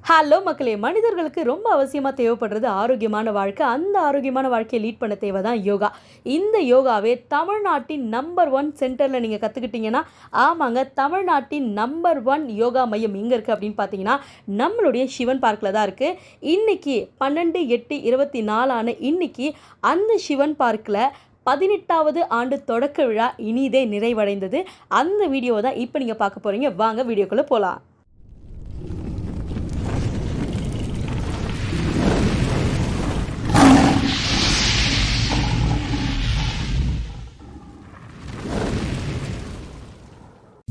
Hello மக்களே, மனிதர்களுக்கு ரொம்ப அவசியமாக தேவைப்படுறது ஆரோக்கியமான வாழ்க்கை. அந்த ஆரோக்கியமான வாழ்க்கையை லீட் பண்ண தேவை தான் யோகா. இந்த யோகாவே தமிழ்நாட்டின் நம்பர் 1 சென்டரில் நீங்கள் கற்றுக்கிட்டிங்கன்னா, ஆமாங்க, தமிழ்நாட்டின் நம்பர் 1 யோகா மையம் எங்கே இருக்குது அப்படின்னு பார்த்தீங்கன்னா, நம்மளுடைய சிவன் பார்க்கில் தான் இருக்குது. இன்றைக்கி 12/8/24 இன்னைக்கு அந்த சிவன் பார்க்கில் 18வது ஆண்டு தொடக்க விழா இனிதே நிறைவடைந்தது. அந்த வீடியோ தான் இப்போ நீங்கள் பார்க்க போகிறீங்க. வாங்க வீடியோக்குள்ளே போகலாம்.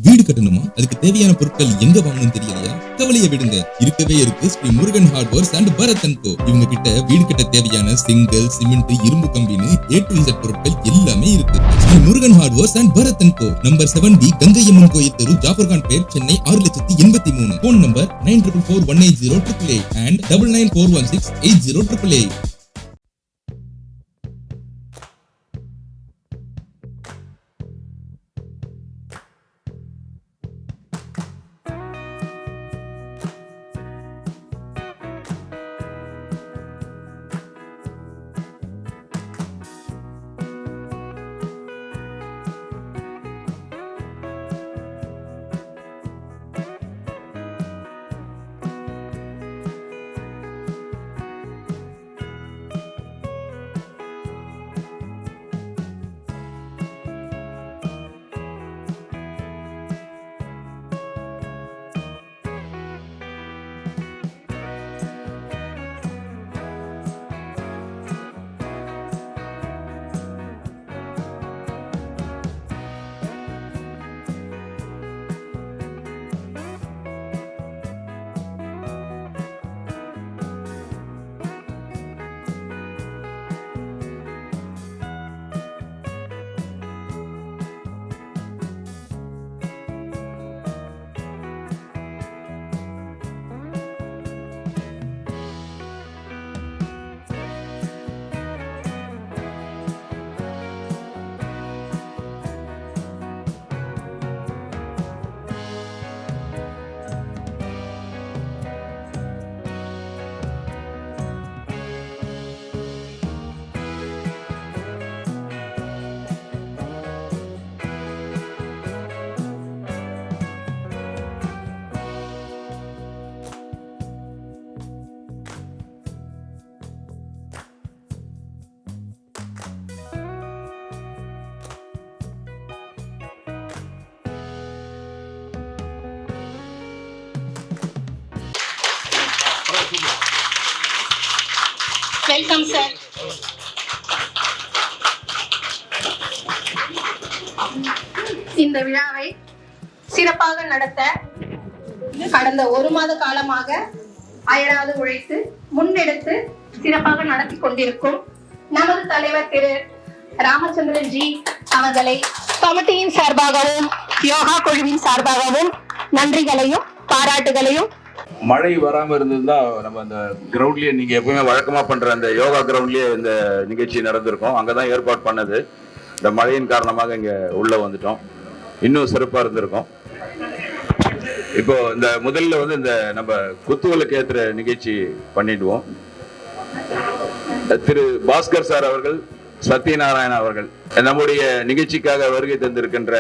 வீடு கட்டணுமா? அதுக்கு தேவையான பொருட்கள் எங்க வாங்கணும் தெரியலையா? கவலையை விடுங்க, இருக்கவே இருக்கு Shri Murugan hardwares and Bharat and co. இவங்க கிட்ட வீடு கட்ட தேவையான செங்கல், சிமெண்ட், இரும்பு கம்பின்னு A to Z பொருட்கள் எல்லாமே இருக்கு. Shri Murugan hardwares and Bharat and co, number 7B Gangaiamman கோயில் தெரு, Jafferkhanpet, Chennai 6,83,000. Phone number 94418088 and 9941680888. Welcome sir. இந்த விழாவை சிறப்பாக நடத்த கடந்த 1 மாத காலமாக அயராது உழைத்து முன்னெடுத்து சிறப்பாக நடத்தி கொண்டிருக்கும் நமது தலைவர் திரு ராமச்சந்திரன் ஜி அவர்களை கமிட்டியின் சார்பாகவும் யோகா குழுவின் சார்பாகவும் நன்றிகளையும் பாராட்டுகளையும். மழை வராம இருந்ததுன்னா நம்ம அந்த கிரவுண்ட்லயே நீங்க எப்பவுமே வழக்கமா பண்ற அந்த யோகா கிரவுண்ட்லயே இந்த நிகழ்ச்சி நடந்திருக்கும். அங்கதான் ஏற்பாடு பண்ணது. இந்த மழையின் காரணமாக இங்க உள்ள வந்துட்டோம். இன்னும் சிறப்பா இருந்திருக்கும். இப்போ இந்த முதல்ல இந்த நம்ம குத்துவிளக்கு ஏத்துற நிகழ்ச்சி பண்ணிடுவோம். திரு பாஸ்கர் சார் அவர்கள், சத்யநாராயண அவர்கள் நம்முடைய நிகழ்ச்சிக்காக வருகை தந்திருக்கின்ற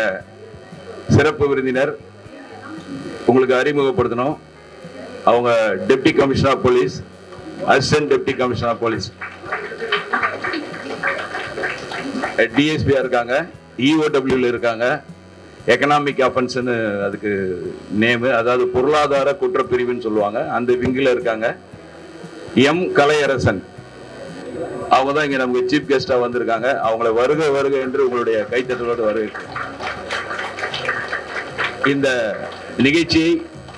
சிறப்பு விருந்தினர் உங்களுக்கு அறிமுகப்படுத்தணும். அவங்க deputy commissioner of police, assistant deputy commissioner of police, டிஎஸ்பியா இருக்காங்க, இஓடபிள்யூல இருக்காங்க, எக்கனாமிக் அஃபென்ஸ்னு அதுக்கு நேமு, அதாவது பொருளாதார குற்றப்பிரிவுன்னு சொல்லுவாங்க, அந்த விங்கில் இருக்காங்க. எம் கலையரசன் அவங்க தான் இங்க நமக்கு சீஃப் கெஸ்டா வந்திருக்காங்க. அவங்கள வருக வருக என்று உங்களுடைய கைத்தட்டலோடு வருகிறேன். இந்த நிகழ்ச்சியை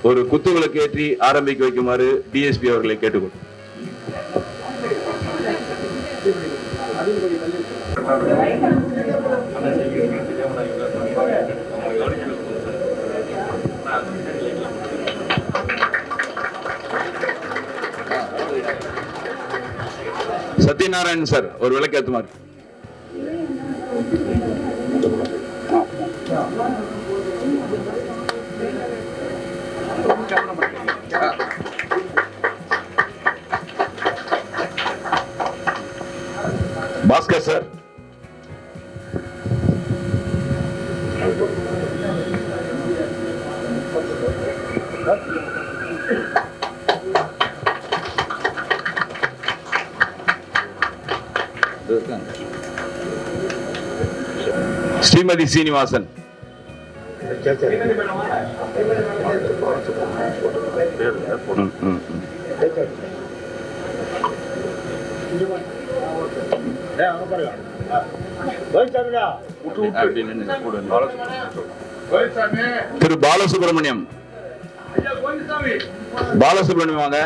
ஒரு குத்துவிளக்கு ஏற்றி ஆரம்பிக்க வைக்குமாறு டிஎஸ்பி அவர்களை கேட்டுக்கொள்கிறேன். சத்யநாராயணன் சார் ஒரு விளக்கு ஏத்துமாறு. பாஸ்கர் சார். ஸ்ரீமதி சீனிவாசன். திரு பாலசுப்ரமணியம். பாலசுப்ரமணியம் வாங்க.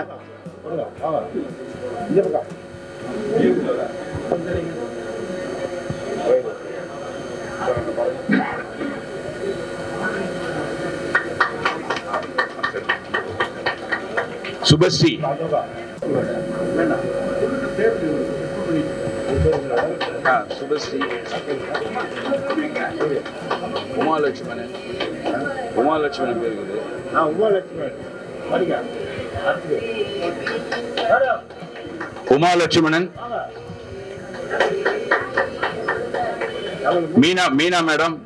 சுபஸ்ரீ. சுபஸ்ரீ. உமாலட்சுமணன். உமாலட்சுமணன் பேர் இருக்குது. உமாலட்சுமணன். மீனா. மீனா மேடம்.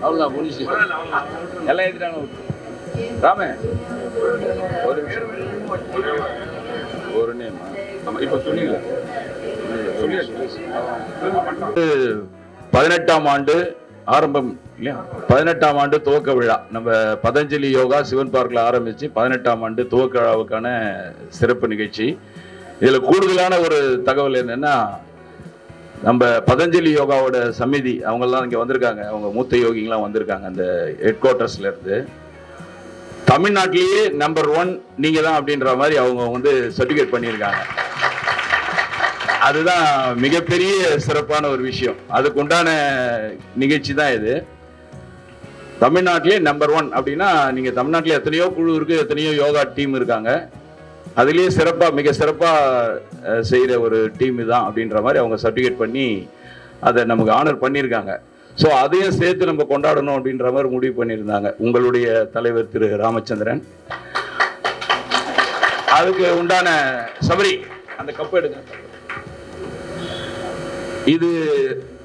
அவ்வளவுதான் முடிச்சு எல்லாம் எழுதிட்டாங்க. ராமே ஒரு நிமிஷம். ஒரு நேம் இப்ப சொன்னீங்க. 18ஆம் ஆண்டு ஆரம்பம் இல்லையா? 18ஆம் ஆண்டு துவக்க விழா நம்ம பதஞ்சலி யோகா சிவன் பார்க்ல ஆரம்பிச்சு 18ஆம் ஆண்டு துவக்க விழாவுக்கான சிறப்பு நிகழ்ச்சி. இதுல கூடுதலான ஒரு தகவல் என்னன்னா, நம்ம பதஞ்சலி யோகாவோட சமிதி அவங்கெல்லாம் இங்க வந்திருக்காங்க. அவங்க மூத்த யோகிங்கெல்லாம் வந்திருக்காங்க அந்த ஹெட் குவார்டர்ஸ்ல இருந்து. தமிழ்நாட்டிலேயே நம்பர் 1 நீங்க தான் அப்படின்ற மாதிரி அவங்க வந்து சர்டிபிகேட் பண்ணியிருக்காங்க. அதுதான் மிகப்பெரிய சிறப்பான ஒரு விஷயம். அதுக்கு உண்டான நிகழ்ச்சி தான் இது. தமிழ்நாட்டிலே நம்பர் 1 அப்படின்னா, நீங்க தமிழ்நாட்டில் எத்தனையோ குழு இருக்கு, எத்தனையோ யோகா டீம் இருக்காங்க. அதுலேயே சிறப்பா மிக சிறப்பா செய்யற ஒரு டீம் தான் அப்படின்ற மாதிரி அவங்க சர்டிபிகேட் பண்ணி அதை நமக்கு ஆனர் பண்ணியிருக்காங்க. ஸோ அதையும் சேர்த்து நம்ம கொண்டாடணும் அப்படின்ற மாதிரி முடிவு பண்ணியிருந்தாங்க உங்களுடைய தலைவர் திரு ராமச்சந்திரன். அதுக்கு உண்டான சபரி அந்த கப்பு எடுங்க. இது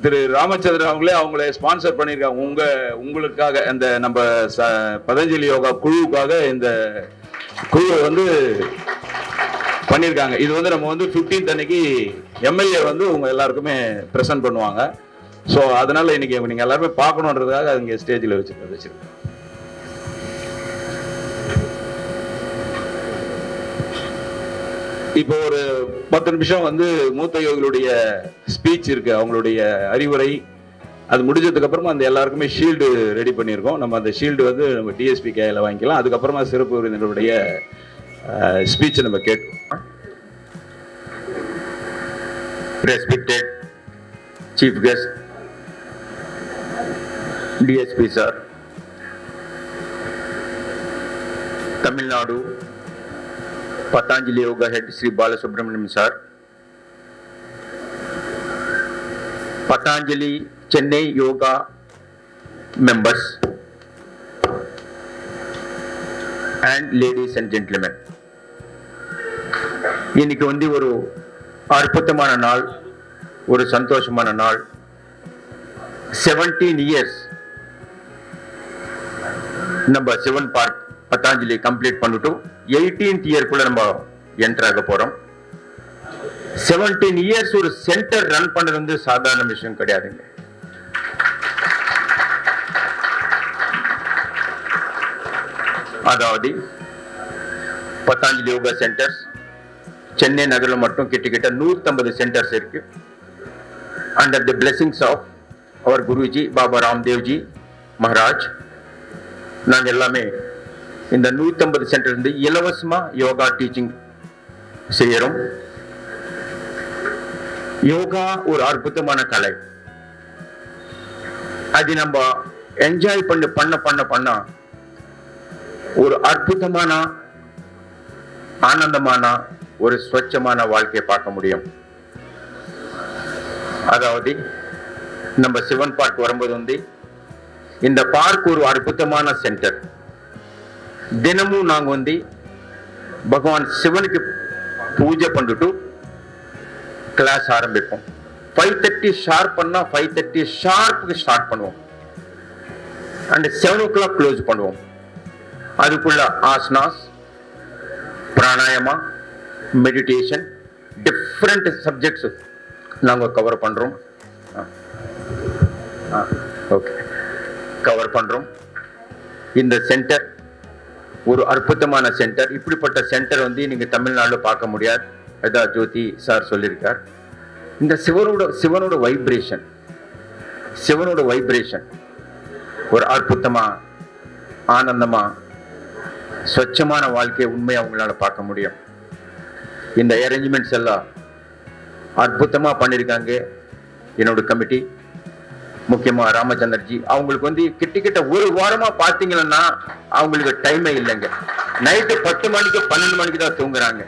திரு ராமச்சந்திரன் அவங்களே ஸ்பான்சர் பண்ணியிருக்காங்க உங்களுக்காக. அந்த நம்ம பதஞ்சலி யோகா குழுவுக்காக இந்த குழுவை வந்து பண்ணியிருக்காங்க. இது வந்து நம்ம வந்து 15th அன்னைக்கு எம்எல்ஏ வந்து உங்க எல்லாருக்குமே பிரசன்ட் பண்ணுவாங்க. ஸோ அதனால இன்னைக்கு நீங்க எல்லாருமே பார்க்கணுன்றதுக்காக இங்க ஸ்டேஜில் வச்சிருக்கோம். இப்போ ஒரு 10 நிமிஷம் வந்து மூத்த யோகிகளுடைய ஸ்பீச் இருக்கு, அவங்களுடைய அறிவுரை. அது முடிஞ்சதுக்கு அப்புறமா அந்த எல்லாருக்குமே ஷீல்டு ரெடி பண்ணியிருக்கோம். நம்ம அந்த ஷீல்டு வந்து நம்ம டிஎஸ்பி கையில் வாங்கிக்கலாம். அதுக்கப்புறமா சிறப்பு விருந்தினருடைய ஸ்பீச் நம்ம கேட்போம். Respected Chief Guest, DSP Sir, Tamil Nadu Patanjali Yoga Head Sri Balasubramaniam Sir, Patanjali Chennai Yoga members, and ladies and gentlemen, இன்னைக்கு வந்து ஒரு அற்புதமான நாள், ஒரு சந்தோஷமான நாள். 17 இயர்ஸ் நம்ம சிவன் பார்க் பதாஞ்சலி கம்ப்ளீட் பண்ணிட்டு 18th இயர்க்குள்ள நம்ம என்டர் ஆக போறோம். 17 இயர்ஸ் ஒரு சென்டர் ரன் பண்றது வந்து சாதாரண விஷயம் கிடையாதுங்க. அதாவது பதாஞ்சலி யோகா சென்டர்ஸ் சென்னை நகரில் மட்டும் கிட்டத்தட்ட 150 சென்டர்ஸ் இருக்கு. Under the blessings of our Guruji Baba Ramdevji Maharaj, நாங்கள் எல்லாமே இந்த 150 சென்டர் இருந்து இலவசமா யோகா டீச்சிங் செய்யறோம். யோகா ஒரு அற்புதமான கலை. அது நம்ம என்ஜாய் பண்ண ஒரு அற்புதமான ஆனந்தமான ஒரு ஸ்வச்சமான வாழ்க்கையை பார்க்க முடியும். அதாவது நம்ம சிவன் பார்க் வரும்போது வந்து இந்த பார்க் ஒரு அற்புதமான சென்டர். தினமும் நாங்க வந்து பகவான் சிவனுக்கு பூஜை பண்ணிட்டு கிளாஸ் ஆரம்பிப்போம். 5:30 ஷார்ப் பண்ணா 5:30 ஷார்ப்புக்கு ஸ்டார்ட் பண்ணுவோம் அண்ட் 7 o'clock க்ளோஸ் பண்ணுவோம். அதுக்குள்ள asanas, pranayama, meditation, different subjects நாங்க கவர் பண்றோம். ஓகே, கவர் பண்றோம். இந்த சென்டர் ஒரு அற்புதமான சென்டர். இப்படிப்பட்ட சென்டர் வந்து நீங்க தமிழ்நாடுல பார்க்க முடியாது. அதான் ஜோதி சார் சொல்லியிருக்கார். இந்த சிவனோட வைப்ரேஷன் ஒரு அற்புதமா, ஆனந்தமா, ஸ்வச்சமான வாழ்க்கையை உண்மையை அவங்களால பார்க்க முடியும். இந்த அரேஞ்ச்மெண்ட்ஸ் எல்லாம் அற்புதமா பண்ணியிருக்காங்க என்னோட கமிட்டி, முக்கியமா ராமச்சந்திரஜி. அவங்களுக்கு வந்து கிட்ட ஒரு வாரமா பாத்தீங்கன்னா அவங்களுக்கு டைமே இல்லைங்க. நைட்டு 10 மணிக்கு 12 மணிக்கு தான் தூங்குறாங்க.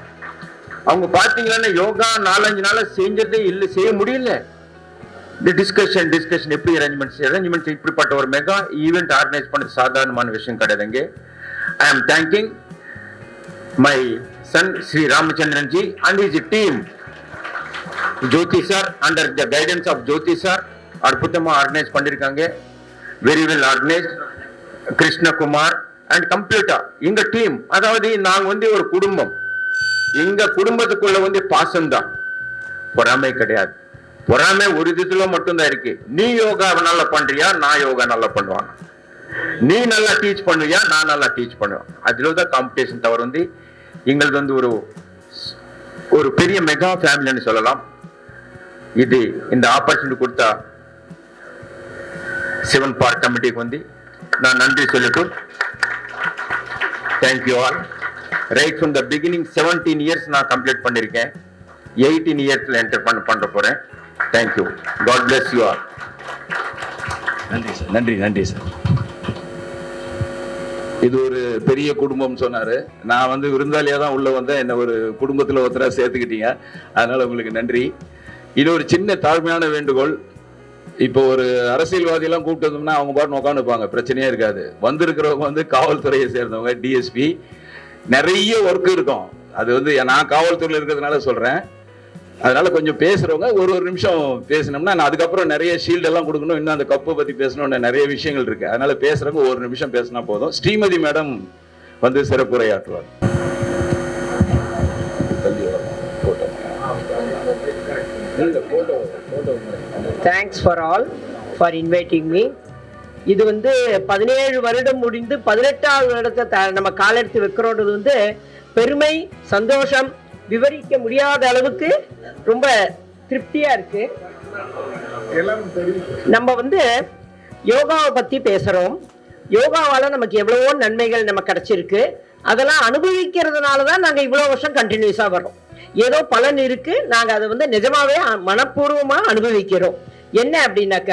அவங்க பாத்தீங்கன்னா யோகா 4-5 நாளா செஞ்சதே இல்லை, செய்ய முடியல. இந்த டிஸ்கஷன் எப்படி அரேஞ்ச்மெண்ட்ஸ் இப்படிப்பட்ட ஒரு மெகா ஈவெண்ட் ஆர்கனைஸ் பண்ண சாதாரணமான விஷயம் கிடையாதுங்க. I am thanking my son Shri Ramachandran ji and his team. Jyothi sir, under the guidance of Jyothi sir அற்புதமா ஆர்கனைஸ் பண்ணிருக்காங்க. Very well organised. Krishnakumar and கம்ப்ளீட்டா எங்க டீம். அதாவது நாங்க வந்து ஒரு குடும்பம். எங்க குடும்பத்துக்குள்ள வந்து பாசம் தான், பொறாமை கிடையாது. பொறாமை ஒரு விதத்துல மட்டும்தான் இருக்கு. நீ யோகா நல்லா பண்றியா, நான் யோகா நல்லா பண்ணுவான். நீ நல்லா டீச் பண்ணுவியா, நான் நல்லா டீச் பண்ணுவேன். அதுலதான் காம்படிஷன். தவிர வந்து எங்களுக்கு வந்து ஒரு பெரிய மெகா ஃபேமிலின்னு சொல்லலாம். இது இந்த ஆப்பர்ச்சுனிட்டி கொடுத்தா சிவன் பார்க் கமிட்டிக்கு வந்து நான் நன்றி சொல்லிட்டு, thank you all. Right from the beginning 17 years நான் கம்ப்ளீட் பண்ணிருக்கேன். 18 இயர்ஸ்ல என்டர் பண்ற போறேன். Thank you. God bless you all. நன்றி சார், நன்றி சார். இது ஒரு பெரிய குடும்பம் சொன்னாரு. நான் வந்து விருந்தாளியா தான் உள்ள வந்தேன். என்ன ஒரு குடும்பத்துல ஒருத்தரா சேர்த்துக்கிட்டீங்க, அதனால உங்களுக்கு நன்றி. இன்னொரு சின்ன தாழ்மையான வேண்டுகோள். இப்போ ஒரு அரசியல்வாதி எல்லாம் கூப்பிட்டு வந்தோம்னா அவங்க பாட்டு உட்காந்துப்பாங்க, பிரச்சனையே இருக்காது. வந்திருக்கிறவங்க வந்து காவல்துறையை சேர்ந்தவங்க, டிஎஸ்பி. நிறைய ஒர்க் இருக்கும். அது வந்து நான் காவல்துறையில் இருக்கிறதுனால சொல்றேன். அதனால கொஞ்சம் பேசுறவங்க ஒரு நிமிஷம் பேசினோம்னா நான் அதுக்கப்புறம் நிறைய ஷீல்டு எல்லாம் கொடுக்கணும், இன்னும் அந்த கப்பை பத்தி பேசணும்னு நிறைய விஷயங்கள் இருக்கு. அதனால பேசுறவங்க ஒரு நிமிஷம் பேசினா போதும். ஸ்ரீமதி மேடம் வந்து சிறப்புரையாற்றுவார். Thanks for all for inviting me. இது வந்து 17 வருடம் முடிந்து 18வது வருடத்தை நம்ம காலெடுத்து வைக்கிறோன்றது வந்து பெருமை, சந்தோஷம், விவரிக்க முடியாத அளவுக்கு ரொம்ப திருப்தியா இருக்கு. நம்ம வந்து யோகாவை பத்தி பேசுறோம். யோகாவால நமக்கு எவ்வளவோ நன்மைகள் நமக்கு கிடைச்சிருக்கு. அதெல்லாம் அனுபவிக்கிறதுனாலதான் நாங்க இவ்வளவு வருஷம் கண்டினியூஸா வர்றோம். ஏதோ பலன் இருக்கு, நாங்க அதை வந்து நிஜமாவே மனப்பூர்வமா அனுபவிக்கிறோம். என்ன அப்படின்னாக்க,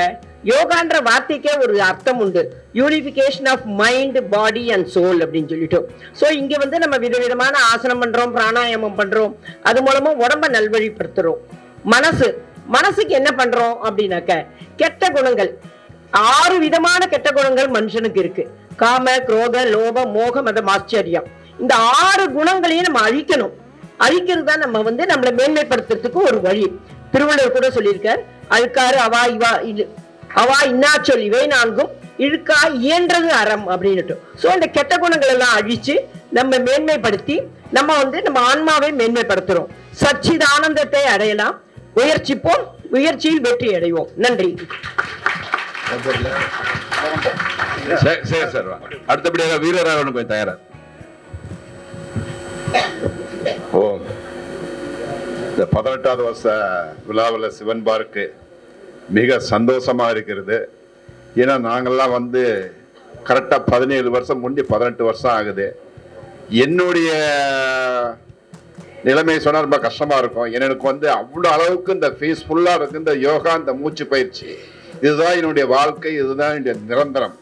யோகான்ற வார்த்தைக்கே ஒரு அர்த்தம் உண்டு. Unification of mind, body and soul அப்படின்னு சொல்லிட்டு. ஸோ இங்க வந்து நம்ம விதவிதமான ஆசனம் பண்றோம், பிராணாயாமம் பண்றோம். அது மூலமா உடம்ப நல்வழிப்படுத்துறோம். மனசுக்கு என்ன பண்றோம் அப்படின்னாக்க, கெட்ட குணங்கள் 6 விதமான கெட்ட குணங்கள் மனுஷனுக்கு இருக்கு. காம, குரோத, லோப, மோக, மதம், ஆச்சரியம். இந்த 6 குணங்களையும் நம்ம அழிக்கணும். அழிக்கிறது தான் நம்ம வந்து நம்மளை மேன்மைப்படுத்துறதுக்கு ஒரு வழி. திருவள்ளுவர் கூட சொல்லியிருக்கார், அழுக்காறு அவா இன்னாச்சொல் இவை 4 இழுக்கா இயன்றது அறம் அப்படின்னுட்டு. சோ இந்த கெட்ட குணங்கள் எல்லாம் அழிச்சு நம்ம மேன்மைப்படுத்தி நம்ம வந்து நம்ம ஆன்மாவை மேன்மைப்படுத்துறோம். சச்சிதானந்தத்தை அடையலாம். முயற்சிப்போம், முயற்சியில் வெற்றி அடைவோம். நன்றி. சரி சார், அடுத்தபடியாக வீரராகவன் கொஞ்சம் தயாரா. இந்த 18வது வருஷ விழாவில் சிவன் பார்க்கு மிக சந்தோஷமா இருக்கிறது. ஏன்னா நாங்கள்லாம் வந்து கரெக்டாக 17 வருஷம் முடிஞ்சு 18 வருஷம் ஆகுது. என்னுடைய நிலைமை சொன்னால் ரொம்ப கஷ்டமா இருக்கும். எனக்கு வந்து அவ்வளோ அளவுக்கு இந்த பீஸ்ஃபுல்லாக இருக்கு. இந்த யோகா, இந்த மூச்சு பயிற்சி, இதுதான் என்னுடைய வாழ்க்கை, இதுதான் என்னுடைய நிரந்தரம்.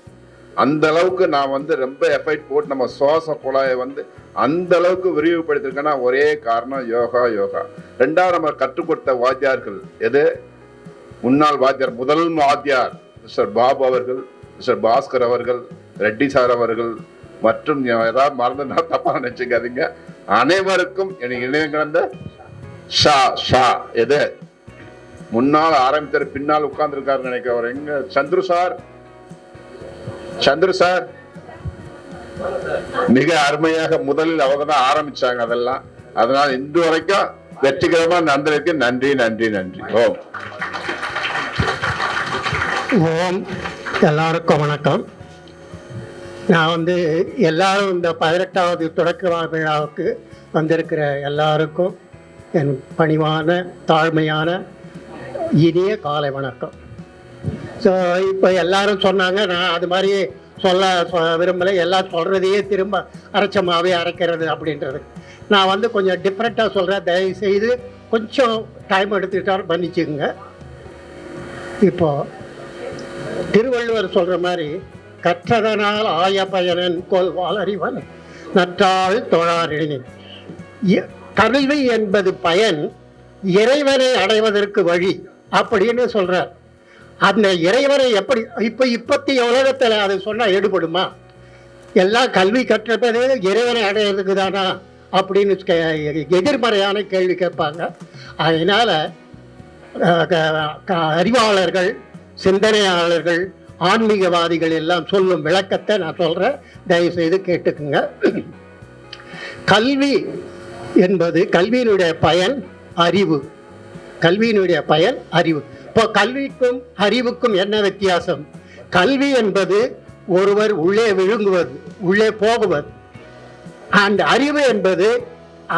அந்த அளவுக்கு நான் வந்து ரொம்ப எஃபர்ட் போட்டு நம்ம சுவாச குழாயை வந்து அந்த அளவுக்கு விரிவுபடுத்திருக்கேன்னா ஒரே காரணம் யோகா. 2வது நம்ம கற்றுக் கொடுத்த வாத்தியார்கள் எது? முன்னாள் வாத்தியார், முதல் வாத்தியார் மிஸ்டர் பாபு அவர்கள், மிஸ்டர் பாஸ்கர் அவர்கள், ரெட்டி சார் அவர்கள் மற்றும் ஏதாவது மறந்துனா தப்பா நினைச்சுக்காதீங்க. அனைவருக்கும் எனக்கு இணையம் கிடந்த ஷா ஷா எது முன்னால் ஆரம்பித்தார், பின்னால் உட்கார்ந்துருக்காரு நினைக்கிறவர் எங்க சந்துரு சார், சந்துரு சார் மிக அருமையாக முதலில் அவங்க தான் ஆரம்பிச்சாங்க அதெல்லாம். அதனால இன்று வரைக்கும் வெற்றிகரமா நடந்திருக்கு. நன்றி நன்றி நன்றி. ஓம் ஓம். எல்லாருக்கும் வணக்கம். நான் எல்லாரும் இந்த 18வது தொடக்க விழாவுக்கு வந்திருக்கிற எல்லாருக்கும் என் பணிவான தாழ்மையான இனிய காலை வணக்கம். ஸோ இப்போ எல்லாரும் சொன்னாங்க, நான் அது மாதிரி சொல்ல விரும்பலை. எல்லாம் சொல்கிறதையே திரும்ப அரைச்சமாகவே அரைக்கிறது அப்படின்றது. நான் கொஞ்சம் டிஃப்ரெண்ட்டாக சொல்கிறேன். தயவுசெய்து கொஞ்சம் டைம் எடுத்துக்கிட்டாலும் பண்ணிச்சுங்க. இப்போ திருவள்ளுவர் சொல்கிற மாதிரி கற்றதனால் ஆய பயனன் கோல் வாளறிவன் நற்றாள் தொழாரினின். கல்வி என்பது பயன், இறைவனை அடைவதற்கு வழி அப்படின்னு சொல்றார். அந்த இறைவனை எப்படி இப்பத்திய உலகத்தில் அது சொன்னா எடுபடுமா? எல்லாம் கல்வி கற்றப்பது இறைவனை அடையிறதுக்கு தானா அப்படின்னு எதிர்மறையான கேள்வி கேட்பாங்க. அதனால அறிவாளர்கள், சிந்தனையாளர்கள், ஆன்மீகவாதிகள் எல்லாம் சொல்லும் விளக்கத்தை நான் சொல்றேன், தயவு செய்து கேட்டுக்குங்க. கல்வி என்பது, கல்வியினுடைய பயன் அறிவு. கல்வியினுடைய பயன் அறிவு. இப்போ கல்விக்கும் அறிவுக்கும் என்ன வித்தியாசம்? கல்வி என்பது ஒருவர் உள்ளே விழுங்குவது, உள்ளே போகுவது. அந்த அறிவு என்பது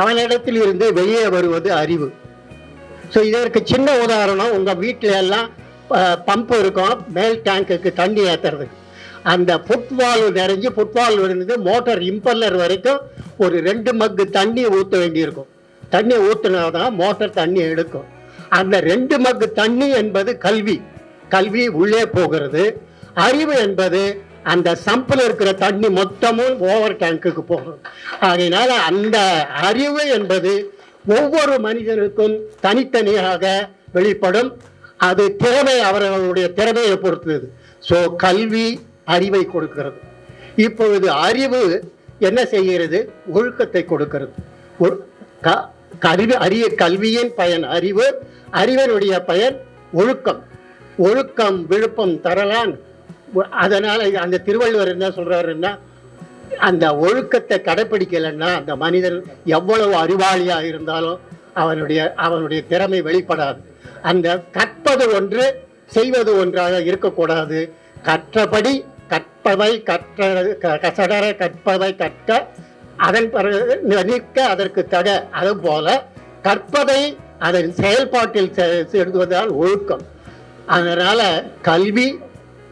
அவனிடத்தில் இருந்து வெளியே வருவது அறிவு. ஸோ இதற்கு சின்ன உதாரணம், உங்கள் வீட்டில் எல்லாம் பம்பு இருக்கும், மேல் டேங்குக்கு தண்ணி ஏற்றுறதுக்கு. அந்த ஃபுட்வால்வ் நிறைஞ்சு, ஃபுட்வால்வ் இருந்து மோட்டார் இம்பல்லர் வரைக்கும் ஒரு 2 மக்கு தண்ணி ஊற்ற வேண்டியிருக்கும். தண்ணி ஊற்றினாதான் மோட்டார் தண்ணி எடுக்கும். அந்த 2 மக்கு தண்ணி என்பது கல்வி. கல்வி உள்ளே போகிறது. அறிவு என்பது அந்த சம்பில் இருக்கிற தண்ணி மொத்தமும் ஓவர் டேங்குக்கு போகும். அதனால அந்த அறிவு என்பது ஒவ்வொரு மனிதனுக்கும் தனித்தனியாக வெளிப்படும். அது திறமை, அவர்களுடைய திறமையை பொறுத்தது. ஸோ கல்வி அறிவை கொடுக்கிறது. இப்பொழுது அறிவு என்ன செய்கிறது? ஒழுக்கத்தை கொடுக்கிறது. கல்வியின் பயன் அறிவு, அறிவனுடைய பயன் ஒழுக்கம். ஒழுக்கம் விழுப்பம் தரலான். அதனால அந்த திருவள்ளுவர் என்ன சொல்றாருன்னா, அந்த ஒழுக்கத்தை கடைப்பிடிக்கலைன்னா அந்த மனிதன் எவ்வளவு அறிவாளியா இருந்தாலும் அவனுடைய திறமை வெளிப்படாது. அந்த கற்பது ஒன்று, செய்வது ஒன்றாக இருக்கக்கூடாது. கற்றபடி கற்பவை கசடர கற்பவை கற்க அதன் பிறகு நிற்க அதற்கு தக. அதுபோல கற்பதை அதன் செயல்பாட்டில் செலுத்துவதால் ஒழுக்கம். அதனால கல்வி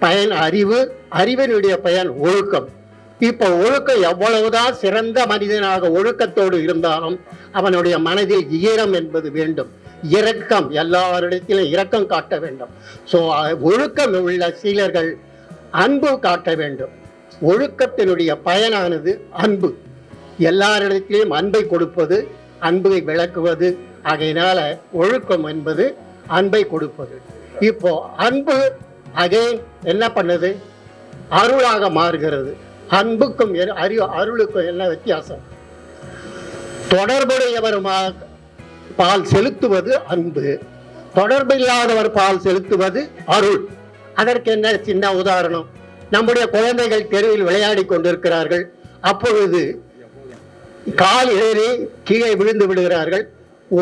பயன் அறிவு, அறிவினுடைய பயன் ஒழுக்கம். இப்போ ஒழுக்கம் எவ்வளவுதான் சிறந்த மனிதனாக ஒழுக்கத்தோடு இருந்தாலும் அவனுடைய மனதில் ஈரம் என்பது வேண்டும். இரக்கம், எல்லாரிடத்திலும் இரக்கம் காட்ட வேண்டும். ஸோ ஒழுக்கம் உள்ள சீலர்கள் அன்பு காட்ட வேண்டும். ஒழுக்கத்தினுடைய பயனானது அன்பு. எல்லாரிடத்திலும் அன்பை கொடுப்பது, அன்பை விளக்குவது. ஆகையினால ஒழுக்கம் என்பது அன்பை கொடுப்பது. இப்போ அன்பு அகைன் என்ன பண்ணுது? அருளாக மாறுகிறது. அன்புக்கும் அருளுக்கும் என்ன வித்தியாசம்? தொடர்புடையவருமாக பால் செலுத்துவது அன்பு, தொடர்பில்லாதவர் பால் செலுத்துவது அருள். அதற்கு என்ன சின்ன உதாரணம்? நம்முடைய குழந்தைகள் தெருவில் விளையாடி கொண்டிருக்கிறார்கள். அப்பொழுது கால் ஏறி கீழே விழுந்து விடுகிறார்கள்.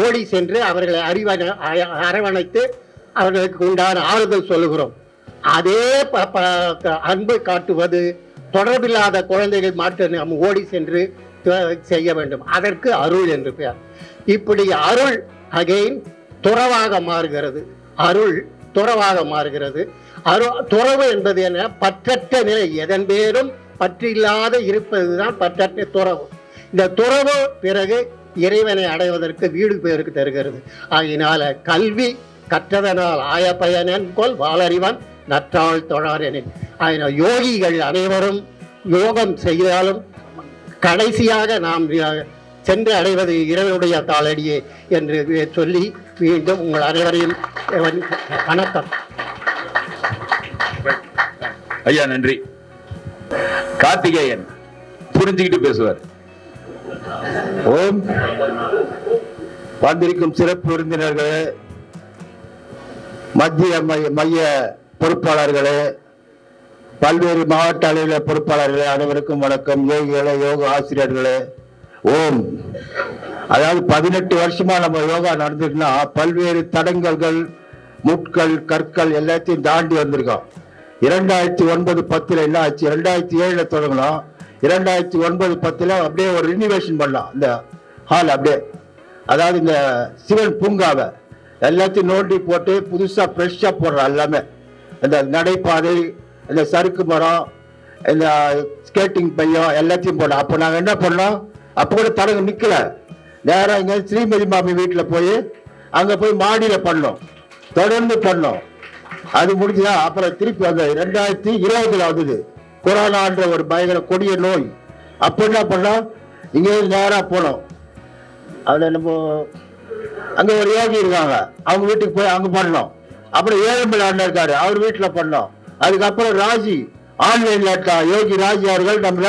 ஓடி சென்று அவர்களை அரவணைத்து அவர்களுக்கு உண்டான ஆறுதல் சொல்லுகிறோம். அதே அன்பு காட்டுவது தொடர்பில்லாத குழந்தைகள் மாற்ற நாம் ஓடி சென்று செய்ய வேண்டும். அதற்கு அருள் என்று பெயர். இப்படி அருள் அகைன் துறவாக மாறுகிறது. அருள் துறவாக மாறுகிறது. துறவு என்பது என்ன? பற்றற்ற நிலை, எதன் பேரும் பற்றில்லாத இருப்பதுதான் பற்றற்ற துறவு. இந்த துறவு பிறகு இறைவனை அடைவதற்கு வீடு பேருக்கு தருகிறது. ஆகினால கல்வி கற்றதனால் ஆய பயனன் கொல் வாளறிவன் நற்றாள் தொழாரெனின். அதனால் யோகிகள் அனைவரும் யோகம் செய்தாலும் கடைசியாக நாம் சென்று அடைவது இறைவனுடைய தாளடியே என்று சொல்லி மீண்டும் உங்கள் அனைவரையும் வணக்கம். ஐயா நன்றி. கார்த்திகேயன் புரிஞ்சுக்கிட்டு பேசுவார். ஓம். வந்திருக்கும் சிறப்பு விருந்தினர்களே, மத்திய மைய பொறுப்பாளர்களே, பல்வேறு மாவட்ட அளவில் பொறுப்பாளர்களே, அனைவருக்கும் வணக்கம். யோகிகளே, யோக ஆசிரியர்களே, ஓம். அதாவது 18 வருஷமா நம்ம யோகா நடந்துட்டுனா பல்வேறு தடங்கல்கள், முட்கள், கற்கள் எல்லாத்தையும் தாண்டி வந்திருக்கோம். 2009-10 என்ன ஆச்சு? 2007 தொடங்கணும். 2009-10 அப்படியே ஒரு ரினிவேஷன் பண்ணலாம் இந்த ஹால். அப்படியே அதாவது இந்த சிவன் பூங்காவை எல்லாத்தையும் நோண்டி போட்டு புதுசா ஃப்ரெஷ்ஷா போடுறோம். எல்லாமே இந்த நடைபாதை, இந்த சறுக்கு மரம், இந்த ஸ்கேட்டிங் பையம் எல்லாத்தையும் போடணும். அப்போ நாங்கள் என்ன பண்ணோம்? அப்போ கூட தடங்க நிக்கல. நேரம் இங்க ஸ்ரீமதி மாமி வீட்டில் போய் அங்க போய் மாடியில பண்ணோம், தொடர்ந்து பண்ணோம். அது முடிஞ்சுதா? அப்புறம் திருப்பி வந்த 2020 வந்தது கொரோனான்ற ஒரு பயங்கர கொடிய நோய். அப்போ என்ன பண்ணோம்? இங்கே நேரா போனோம். அதுல நம்ம அங்க ஒரு யோகி இருக்காங்க, அவங்க வீட்டுக்கு போய் அங்க பண்ணோம். அப்புறம் ஏழுமலை அண்ணன் இருக்காரு, அவர் வீட்டுல பண்ணோம். அதுக்கப்புறம் ராஜி ஆன்லைன்ல எடுத்தாங்க. யோகி ராஜி அவர்கள் நம்மள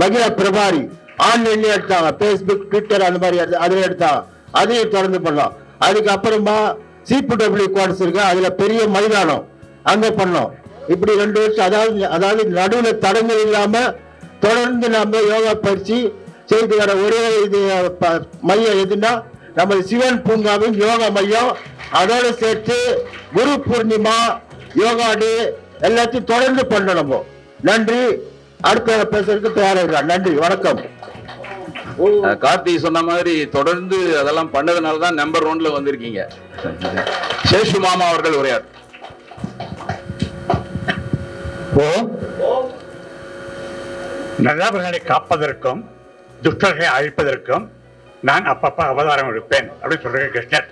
மகிழா பிரபாரி ஆன்லைன்ல எடுத்தாங்க. பேஸ்புக், ட்விட்டர் அந்த மாதிரி அதுல எடுத்தாங்க. அதையும் தொடர்ந்து பண்ணோம். அதுக்கப்புறமா CPW குவார்டர்ஸ் இருக்கு, அதுல பெரிய மைதானம் அங்க பண்ணோம். இப்படி 2 வருஷம், அதாவது நடுவில் தடங்கள் இல்லாம தொடர்ந்து நம்ம யோகா பயிற்சி செய்து வர ஒரே இது மையம் எதுன்னா நம்ம சிவன் பூங்காவின் யோகா மையம். அதோட சேர்த்து குரு பூர்ணிமா, யோகா டே எல்லாத்தையும் தொடர்ந்து பண்ணணும். நன்றி. அடுத்த பேசுறதுக்கு தயாராக. நன்றி, வணக்கம். கார்த்தி சொன்ன மாதிரி தொடர்ந்து அதெல்லாம் பண்ணதுனால தான் நம்பர் 1ல வந்திருக்கீங்க. சேஷு மாமா அவர்கள் உரையார். நல்லவர்களை காப்பதற்கும் துஷ்டர்களை அழிப்பதற்கும் நான் அப்பப்ப அவதாரம் எடுப்பேன் அப்படின்னு சொல்ற கிருஷ்ணர்.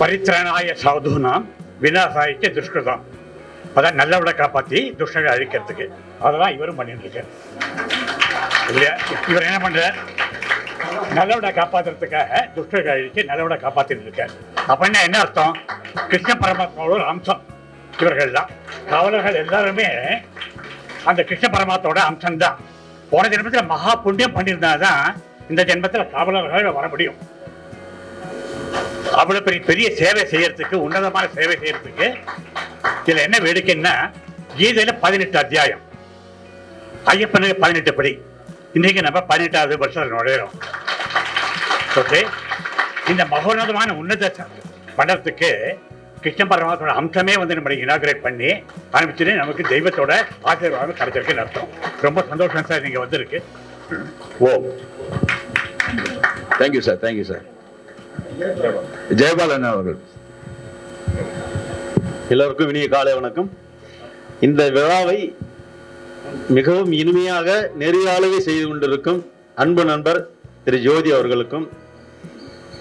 பரித்ராணாய சாதுனாம் விநாசாயிக்க துஷ்கிருதம். அதான் நல்லவரை காப்பாத்தி துஷ்டரை அழிக்கிறதுக்கு அதெல்லாம் இவரும் பண்ணிட்டு இருக்காரு இல்லையா? இவர் என்ன பண்றார்? நல்லவனை காப்பாத்துறதுக்காக துஷ்டரை அழிக்க நல்லவனை காப்பாத்திட்டு இருக்காரு. அப்படின்னா என்ன அர்த்தம்? கிருஷ்ண பரமாத்மாவோட ஒரு அம்சம் இவர்கள் தான். காவலர்கள் எல்லாருமே அந்த கிருஷ்ண பரமாத்மாவோட அம்சம் தான். போன ஜென்மத்தில் மகா புண்ணியம் பண்ணியிருந்தாதான் இந்த ஜென்மத்தில் காவலர்கள் வர முடியும். அவ்வளவு பெரிய பெரிய சேவை செய்யறதுக்கு, உன்னதமான சேவை செய்யறதுக்கு இதுல என்ன வேடிக்கைன்னா, கீதையில 18 அத்தியாயம், ஐயப்பனுக்கு 18 படி. இன்னைக்கு நம்ம 18வது வருஷத்துல நுழையிறோம். ஓகே, இந்த மகோன்னதமான உன்னத பண்றதுக்கு கிருஷ்ண பரமாத்மாவோட அம்சமே வந்து நம்ம இனாகிரேட் பண்ணி ஆரம்பிச்சுட்டு நமக்கு தெய்வத்தோட ஆசீர்வாதம் கிடைச்சிருக்குன்னு அர்த்தம். ரொம்ப சந்தோஷம் சார் நீங்க வந்திருக்கு. Oh, thank you sir, thank you sir. Jayabalan அவர்கள். எல்லோருக்கும் இனிய காலை வணக்கம். இந்த விழாவை மிகவும் இனிமையாக நெறியாளுகை செய்து கொண்டிருக்கும் அன்பு நண்பர் திரு ஜோதி அவர்களுக்கும்,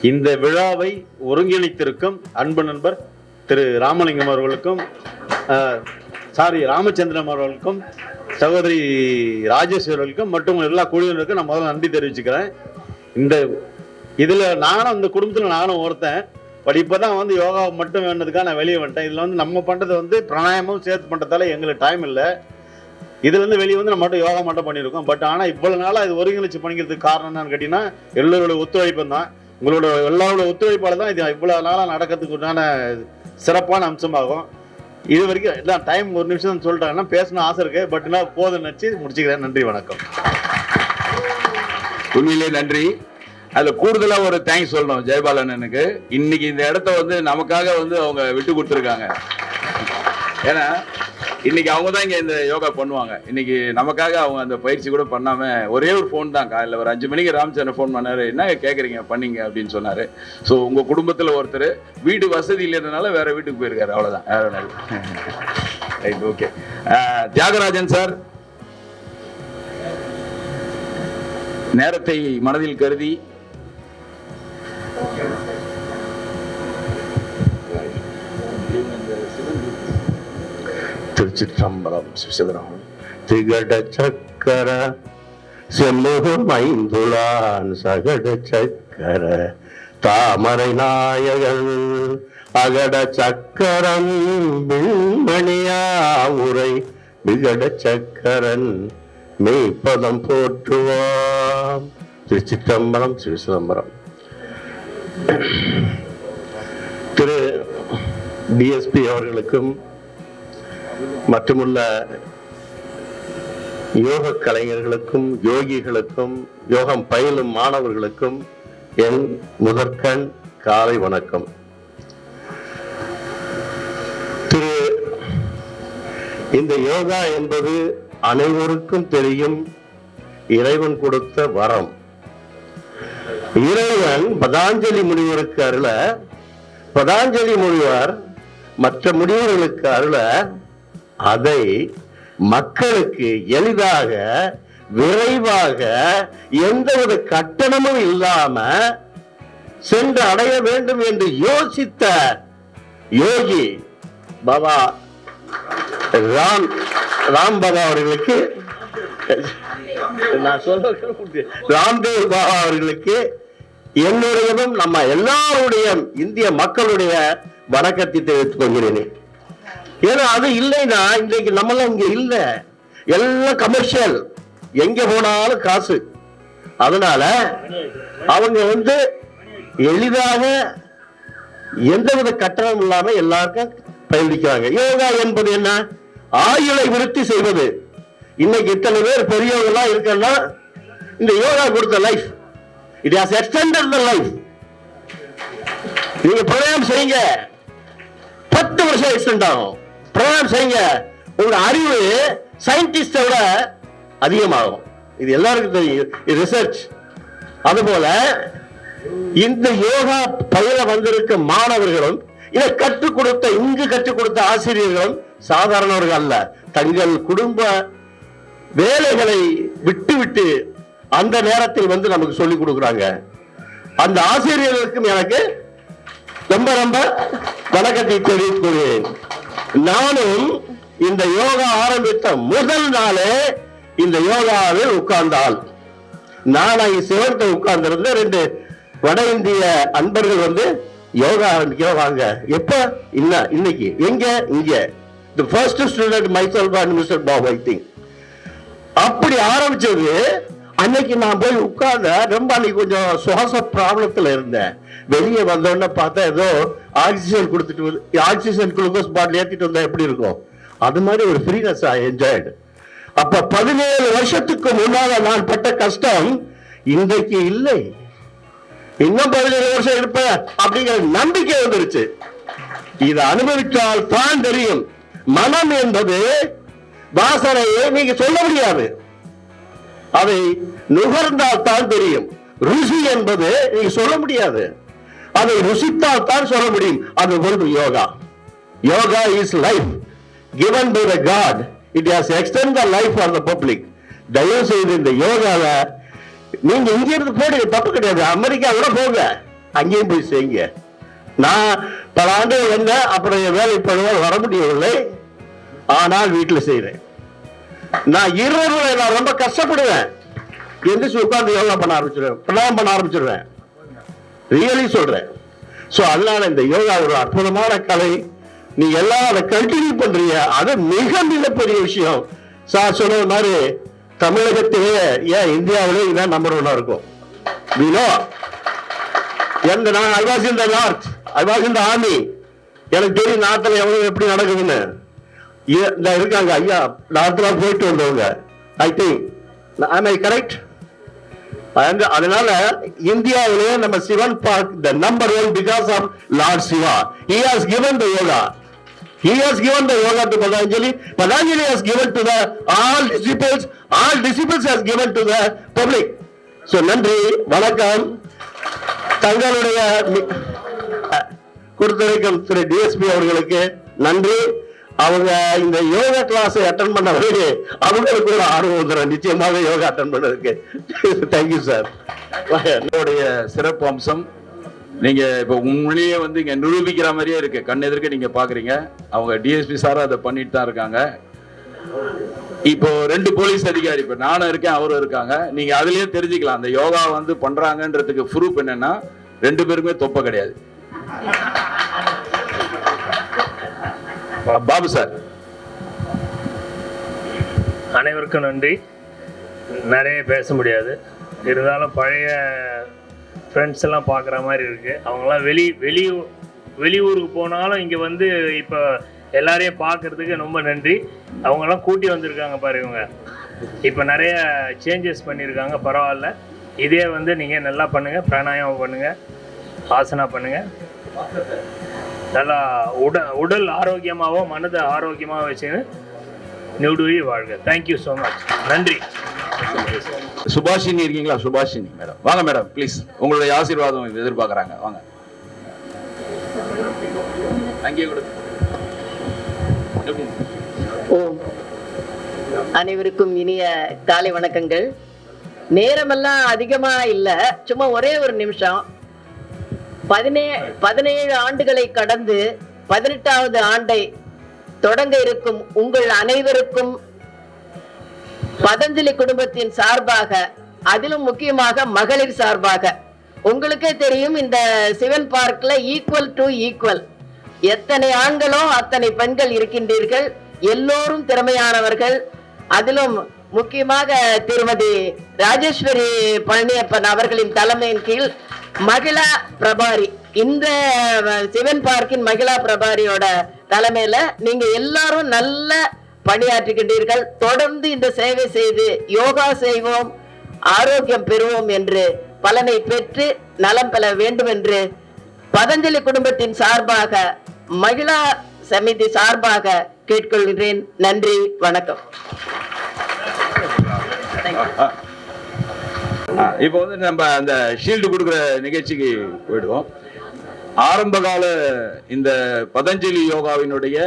இந்த விழாவை ஒருங்கிணைத்திருக்கும் அன்பு நண்பர் திரு ராமலிங்கம் அவர்களுக்கும், ராமச்சந்திரன் அவர்களுக்கும், சகோதரி ராஜேஸ்வரர்களுக்கும் மற்றும் எல்லா குழுவினருக்கும் நான் முதல்ல நன்றி தெரிவிச்சுக்கிறேன். இதுல நானும் இந்த குடும்பத்துல நானும் ஒருத்தன். பட் இப்பதான் வந்து யோகா மட்டும் வேண்டதுக்காக நான் வெளியே வந்துட்டேன். இதுல வந்து நம்ம பண்றது வந்து பிராணாயமும் சேர்த்து பண்றதால எங்களுக்கு டைம் இல்லை. இதுல இருந்து வெளியே வந்து நம்ம மட்டும் யோகா மட்டும் பண்ணியிருக்கோம். பட் ஆனா இவ்வளவு நாளா இது ஒருங்கிணைச்சு பண்ணிக்கிறதுக்கு காரணம் என்னன்னு கேட்டீங்கன்னா எல்லோருடைய ஒத்துழைப்பு தான். உங்களோட எல்லாரோட ஒத்துழைப்பால தான் இது இவ்வளவு நாளா நடக்கிறதுக்கு உண்டான சிறப்பான அம்சமாகும். இது வரைக்கும் எல்லாம் டைம் ஒரு நிமிஷம் சொல்லிட்டாங்கன்னா பேசணும் ஆசை இருக்கு. பட் நான் போதும் நினைச்சு முடிச்சுக்கிறேன். நன்றி, வணக்கம். உண்மையிலே நன்றி. அதுல கூடுதலா ஒரு தேங்க்ஸ் சொல்லணும் ஜெயபாலனுக்கு. இன்னைக்கு இந்த இடத்த வந்து நமக்காக வந்து அவங்க விட்டு கொடுத்துருக்காங்க. ஏன்னா இன்னைக்கு அவங்க தான் இங்க இந்த யோகா பண்ணுவாங்க. இன்னைக்கு நமக்காக அவங்க அந்த பயிற்சி கூட பண்ணாம ஒரே ஒரு ஃபோன் தான், காலையில் ஒரு 5 மணிக்கு ராமச்சந்திரன் ஃபோன் பண்ணாரு, என்ன கேட்குறீங்க பண்ணீங்க அப்படின்னு சொன்னாரு. ஸோ உங்க குடும்பத்துல ஒருத்தர் வீடு வசதி இல்லைன்றதுனால வேற வீட்டுக்கு போயிருக்காரு, அவ்வளவுதான். Right, okay. தியாகராஜன் சார், நேரத்தை மனதில் கருதி திருச்சிற்றம்பலம் சிவசிதனம். திகட சக்கர செல்லுகும் ஐந்துளான் சகட சக்கர தாமரை நாயகன் அகட சக்கரம் விண்மணியா உரை விகட சக்கரன் மெய்ப்பதம் போற்றுவாம். திருச்சிற்றம்பலம், சிவசிதம்பரம். திரு டிஎஸ்பி அவர்களுக்கும் மற்றுமுள்ள யோக கலைஞர்களுக்கும் யோகிகளுக்கும் யோகம் பயிலும் மாணவர்களுக்கும் என் முதற்கண் காலை வணக்கம். இந்த யோகா என்பது அனைவருக்கும் தெரியும், இறைவன் கொடுத்த வரம். இறைவன் பதாஞ்சலி முனிவருக்கு அருள, பதாஞ்சலி முனிவர் மற்ற முனிவர்களுக்கு அருள, அதை மக்களுக்கு எளிதாக விரைவாக எந்தவித கட்டணமும் இல்லாம சென்று அடைய வேண்டும் என்று யோசித்த யோகி பாபா ராம் பாபா அவர்களுக்கு, நான் சொல்ல ராம்தேவ் பாபா அவர்களுக்கு என்னுடையதும் நம்ம எல்லாருடைய இந்திய மக்களுடைய வணக்கத்தை தெரிவித்துக் கொள்கிறேன். ஏன்னா அது இல்லைன்னா இன்றைக்கு நம்மளாம் இங்க இல்ல, எல்லாம் கமர்ஷியல், எங்க போனாலும் காசு. அதனால அவங்க எளிதாக எந்தவித கட்டணம் இல்லாம எல்லாருக்கும் பயிற்சிக்கிறாங்க. யோகா என்பது என்ன? ஆயுளை விருத்தி செய்வது. இன்னைக்கு இத்தனை பேர் பெரியவங்க எல்லாம் இருக்குன்னா இந்த யோகா கொடுத்த life, it has extended the life. நீங்க பிரயாணம் செய்யுங்க, 10 வருஷம் எக்ஸ்டெண்ட் ஆகும். பிரயாணம் செய்யுங்க, உங்க அறிவு சயின்டிஸ்டை விட அதிகமாகும். இது எல்லாருக்கும் தெரியும், ரிசர்ச். அதுபோல இந்த யோகா பயில வந்திருக்க மாணவர்களும் இதை கற்றுக் கொடுத்த, இங்கு கற்றுக் கொடுத்த ஆசிரியர்களும் சாதாரணவர்கள் அல்ல. தங்கள் குடும்ப வேலைகளை விட்டு அந்த நேரத்தில் நமக்கு சொல்லிக் கொடுக்குறாங்க. அந்த ஆசிரியர்களுக்கும் எனக்கு ரொம்ப ரொம்ப வணக்கத்தை தெரிவித்துக் கொள்கிறேன். நானும் இந்த யோகா ஆரம்பித்த முதல் நாளே இந்த யோகாவில் உட்கார்ந்தால், நான் அங்கே சிவத்தை உட்கார்ந்திருந்த 2 வட இந்திய அன்பர்கள் யோகா ஆரம்பிக்க வாங்க. எப்ப? இன்னைக்கு. எங்க? இங்க. The first student myself and Mr. Bob, I think. அப்படி ஆரம்பிச்சது. அன்னைக்கு நான் போய் உட்கார்ந்த, ரொம்ப அன்னைக்கு கொஞ்சம் சுவாச ப்ராப்ளத்துல இருந்தேன். வெளியே வந்தோடனே பார்த்தா ஏதோ ஆக்சிஜன் கொடுத்துட்டு, ஆக்சிஜன் குளுக்கோஸ் பாட்டில் ஏற்றிட்டு வந்தா எப்படி இருக்கும், அது மாதிரி ஒரு ஃப்ரீனஸ் ஐ என்ஜாய்டு. அப்ப 17 வருஷத்துக்கு முன்னால நான் பட்ட கஷ்டம் இன்றைக்கு இல்லை. இன்னும் 17 வருஷம் இருப்பேன் அப்படிங்கிற நம்பிக்கை வந்துருச்சு. இதை அனுபவித்தால் தான் தெரியும். மனம் என்பது வாசனையை நீங்க சொல்ல முடியாது, அதை நுகர்ந்தால் தான் தெரியும். ருசி என்பது நீங்க சொல்ல முடியாது, அதை ருசித்தால் தான் சொல்ல முடியும். அது yoga. Yoga is life given by the God. It has extended the life for the public. தயவு செய்து இந்த யோகாவை நீங்க இங்க இருந்து போடுங்க, தப்பு கிடையாது. அமெரிக்கா கூட போங்க, அங்கேயும் போய் செய்யுங்க. நான் பல ஆண்டுகள் வந்தேன், அப்புறம் என் வேலை பழுவால் வர முடியவில்லை, ஆனால் வீட்டில் செய்யறேன். நான் இரவுல நான் ரொம்ப கஷ்டப்படுவேன், எந்திரிச்சு உட்கார்ந்து யோகா பண்ண ஆரம்பிச்சிருவேன், பிரணாமம் பண்ண ஆரம்பிச்சிருவேன். ரியலி சொல்றேன். சோ அதனால இந்த யோகா ஒரு அற்புதமான கலை. நீ எல்லாம் அதை கண்டினியூ பண்றீங்க, அது மிக மிக பெரிய விஷயம். சார் சொன்ன மாதிரி தமிழகத்திலேயே, ஏன் இந்தியாவிலே இதான் நம்பர் 1 இருக்கும். நான் I was in the north, I was in the army. எனக்கு தெரியும் நாட்டில் எவ்வளவு எப்படி நடக்குதுன்னு. இருக்காங்க ஐயா, நாட்டுல போயிட்டு வந்தவங்க. I think am I correct? அதனால இந்தியாவிலே நம்ம Sivan park the number 1 because of Lord Shiva. He has given the yoga. He has given the yoga to Patanjali. Patanjali has given to the all disciples has given to the public. So நன்றி, வணக்கம். தங்களுடைய கொடுத்திருக்கும் திரு DSP அவர்களுக்கு நன்றி. அவங்க இந்த yoga class attend பண்ண பிறகு அவங்களுக்கு ஒரு ஆர்வம் வந்துடும் நிச்சயமாக யோகா அட்டன் பண்ணதுக்கு. Thank you sir. என்னுடைய சிறப்பு அம்சம், நீங்க இப்ப உண்மையிலேயே இங்க நிரூபிக்கிற மாதிரியே இருக்கு, கண் எதிர்க்க நீங்க பாக்குறீங்க. அவங்க டிஎஸ்பி சார் அதை பண்ணிட்டு தான் இருக்காங்க. இப்போ 2 போலீஸ் அதிகாரி, இப்ப நானும் இருக்கேன், அவரும் இருக்காங்க. நீங்க அதுலயே தெரிஞ்சுக்கலாம் அந்த யோகா பண்றாங்கன்றதுக்கு ப்ரூஃப் என்னன்னா, 2 பேருமே தொப்பை கிடையாது. பாபு சார். அனைவருக்கும் நன்றி. நிறைய பேச முடியாது, இருந்தாலும் பழைய ஃப்ரெண்ட்ஸ் எல்லாம் பார்க்குற மாதிரி இருக்குது. அவங்களாம் வெளியூருக்கு போனாலும் இங்கே வந்து இப்போ எல்லாரையும் பார்க்குறதுக்கு ரொம்ப நன்றி. அவங்கெல்லாம் கூட்டி வந்திருக்காங்க பாரு, இவங்க இப்போ நிறைய சேஞ்சஸ் பண்ணியிருக்காங்க, பரவாயில்ல. இதே வந்து நீங்கள் நல்லா பண்ணுங்கள், பிராணாயாமம் பண்ணுங்கள், ஆசனா பண்ணுங்கள், நல்லா உடல் ஆரோக்கியமாகவும் மனதை ஆரோக்கியமாக வச்சுன்னு நெடுவி வாழ்க. Thank you so much. நன்றி. சுபாஷினி இருக்கீங்களா? சுபாஷினி மேடம் வாங்க மேடம், ப்ளீஸ். உங்களுடைய ஆசீர்வாதம் எதிர்பார்க்குறாங்க, வாங்க. அங்கே கொடுத்து ஓம். அனைவருக்கும் இனிய காலை வணக்கங்கள். நேரமெல்லாம் அதிகமா இல்ல, சும்மா ஒரே ஒரு நிமிஷம். 17 ஆண்டுகளை கடந்து 18வது ஆண்டை தொடங்க இருக்கும் உங்கள் அனைவருக்கும் பதஞ்சலி குடும்பத்தின் சார்பாக, அதிலும் முக்கியமாக மகளிர் சார்பாக, உங்களுக்கே தெரியும் இந்த சிவன் பார்க்ல ஈக்குவல் டு ஈக்குவல், எத்தனை ஆண்களோ அத்தனை பெண்கள் இருக்கின்றீர்கள். எல்லோரும் திறமையானவர்கள். அதிலும் முக்கியமாக திருமதி ராஜேஸ்வரி பழனியப்பன் அவர்களின் தலைமையின் கீழ் மகிழா பிரபாரி, இந்த சிவன் பார்க்கின் மகிழா பிரபாரியோட தலைமையில நீங்க எல்லாரும் நல்ல பணியாற்றுகின்றீர்கள். தொடர்ந்து இந்த சேவை செய்து யோகா செய்வோம், ஆரோக்கியம் பெறுவோம் என்று பலனை பெற்று நலம் பெற வேண்டும் என்று பதஞ்சலி குடும்பத்தின் சார்பாக, மகிழா சமிதி சார்பாக கேட்கொள்கிறேன். நன்றி, வணக்கம். இப்போ வந்து நம்ம அந்த ஷீல்டு கொடுக்குற நிகழ்ச்சிக்கு போயிடுவோம். ஆரம்பகால இந்த பதஞ்சலி யோகாவினுடைய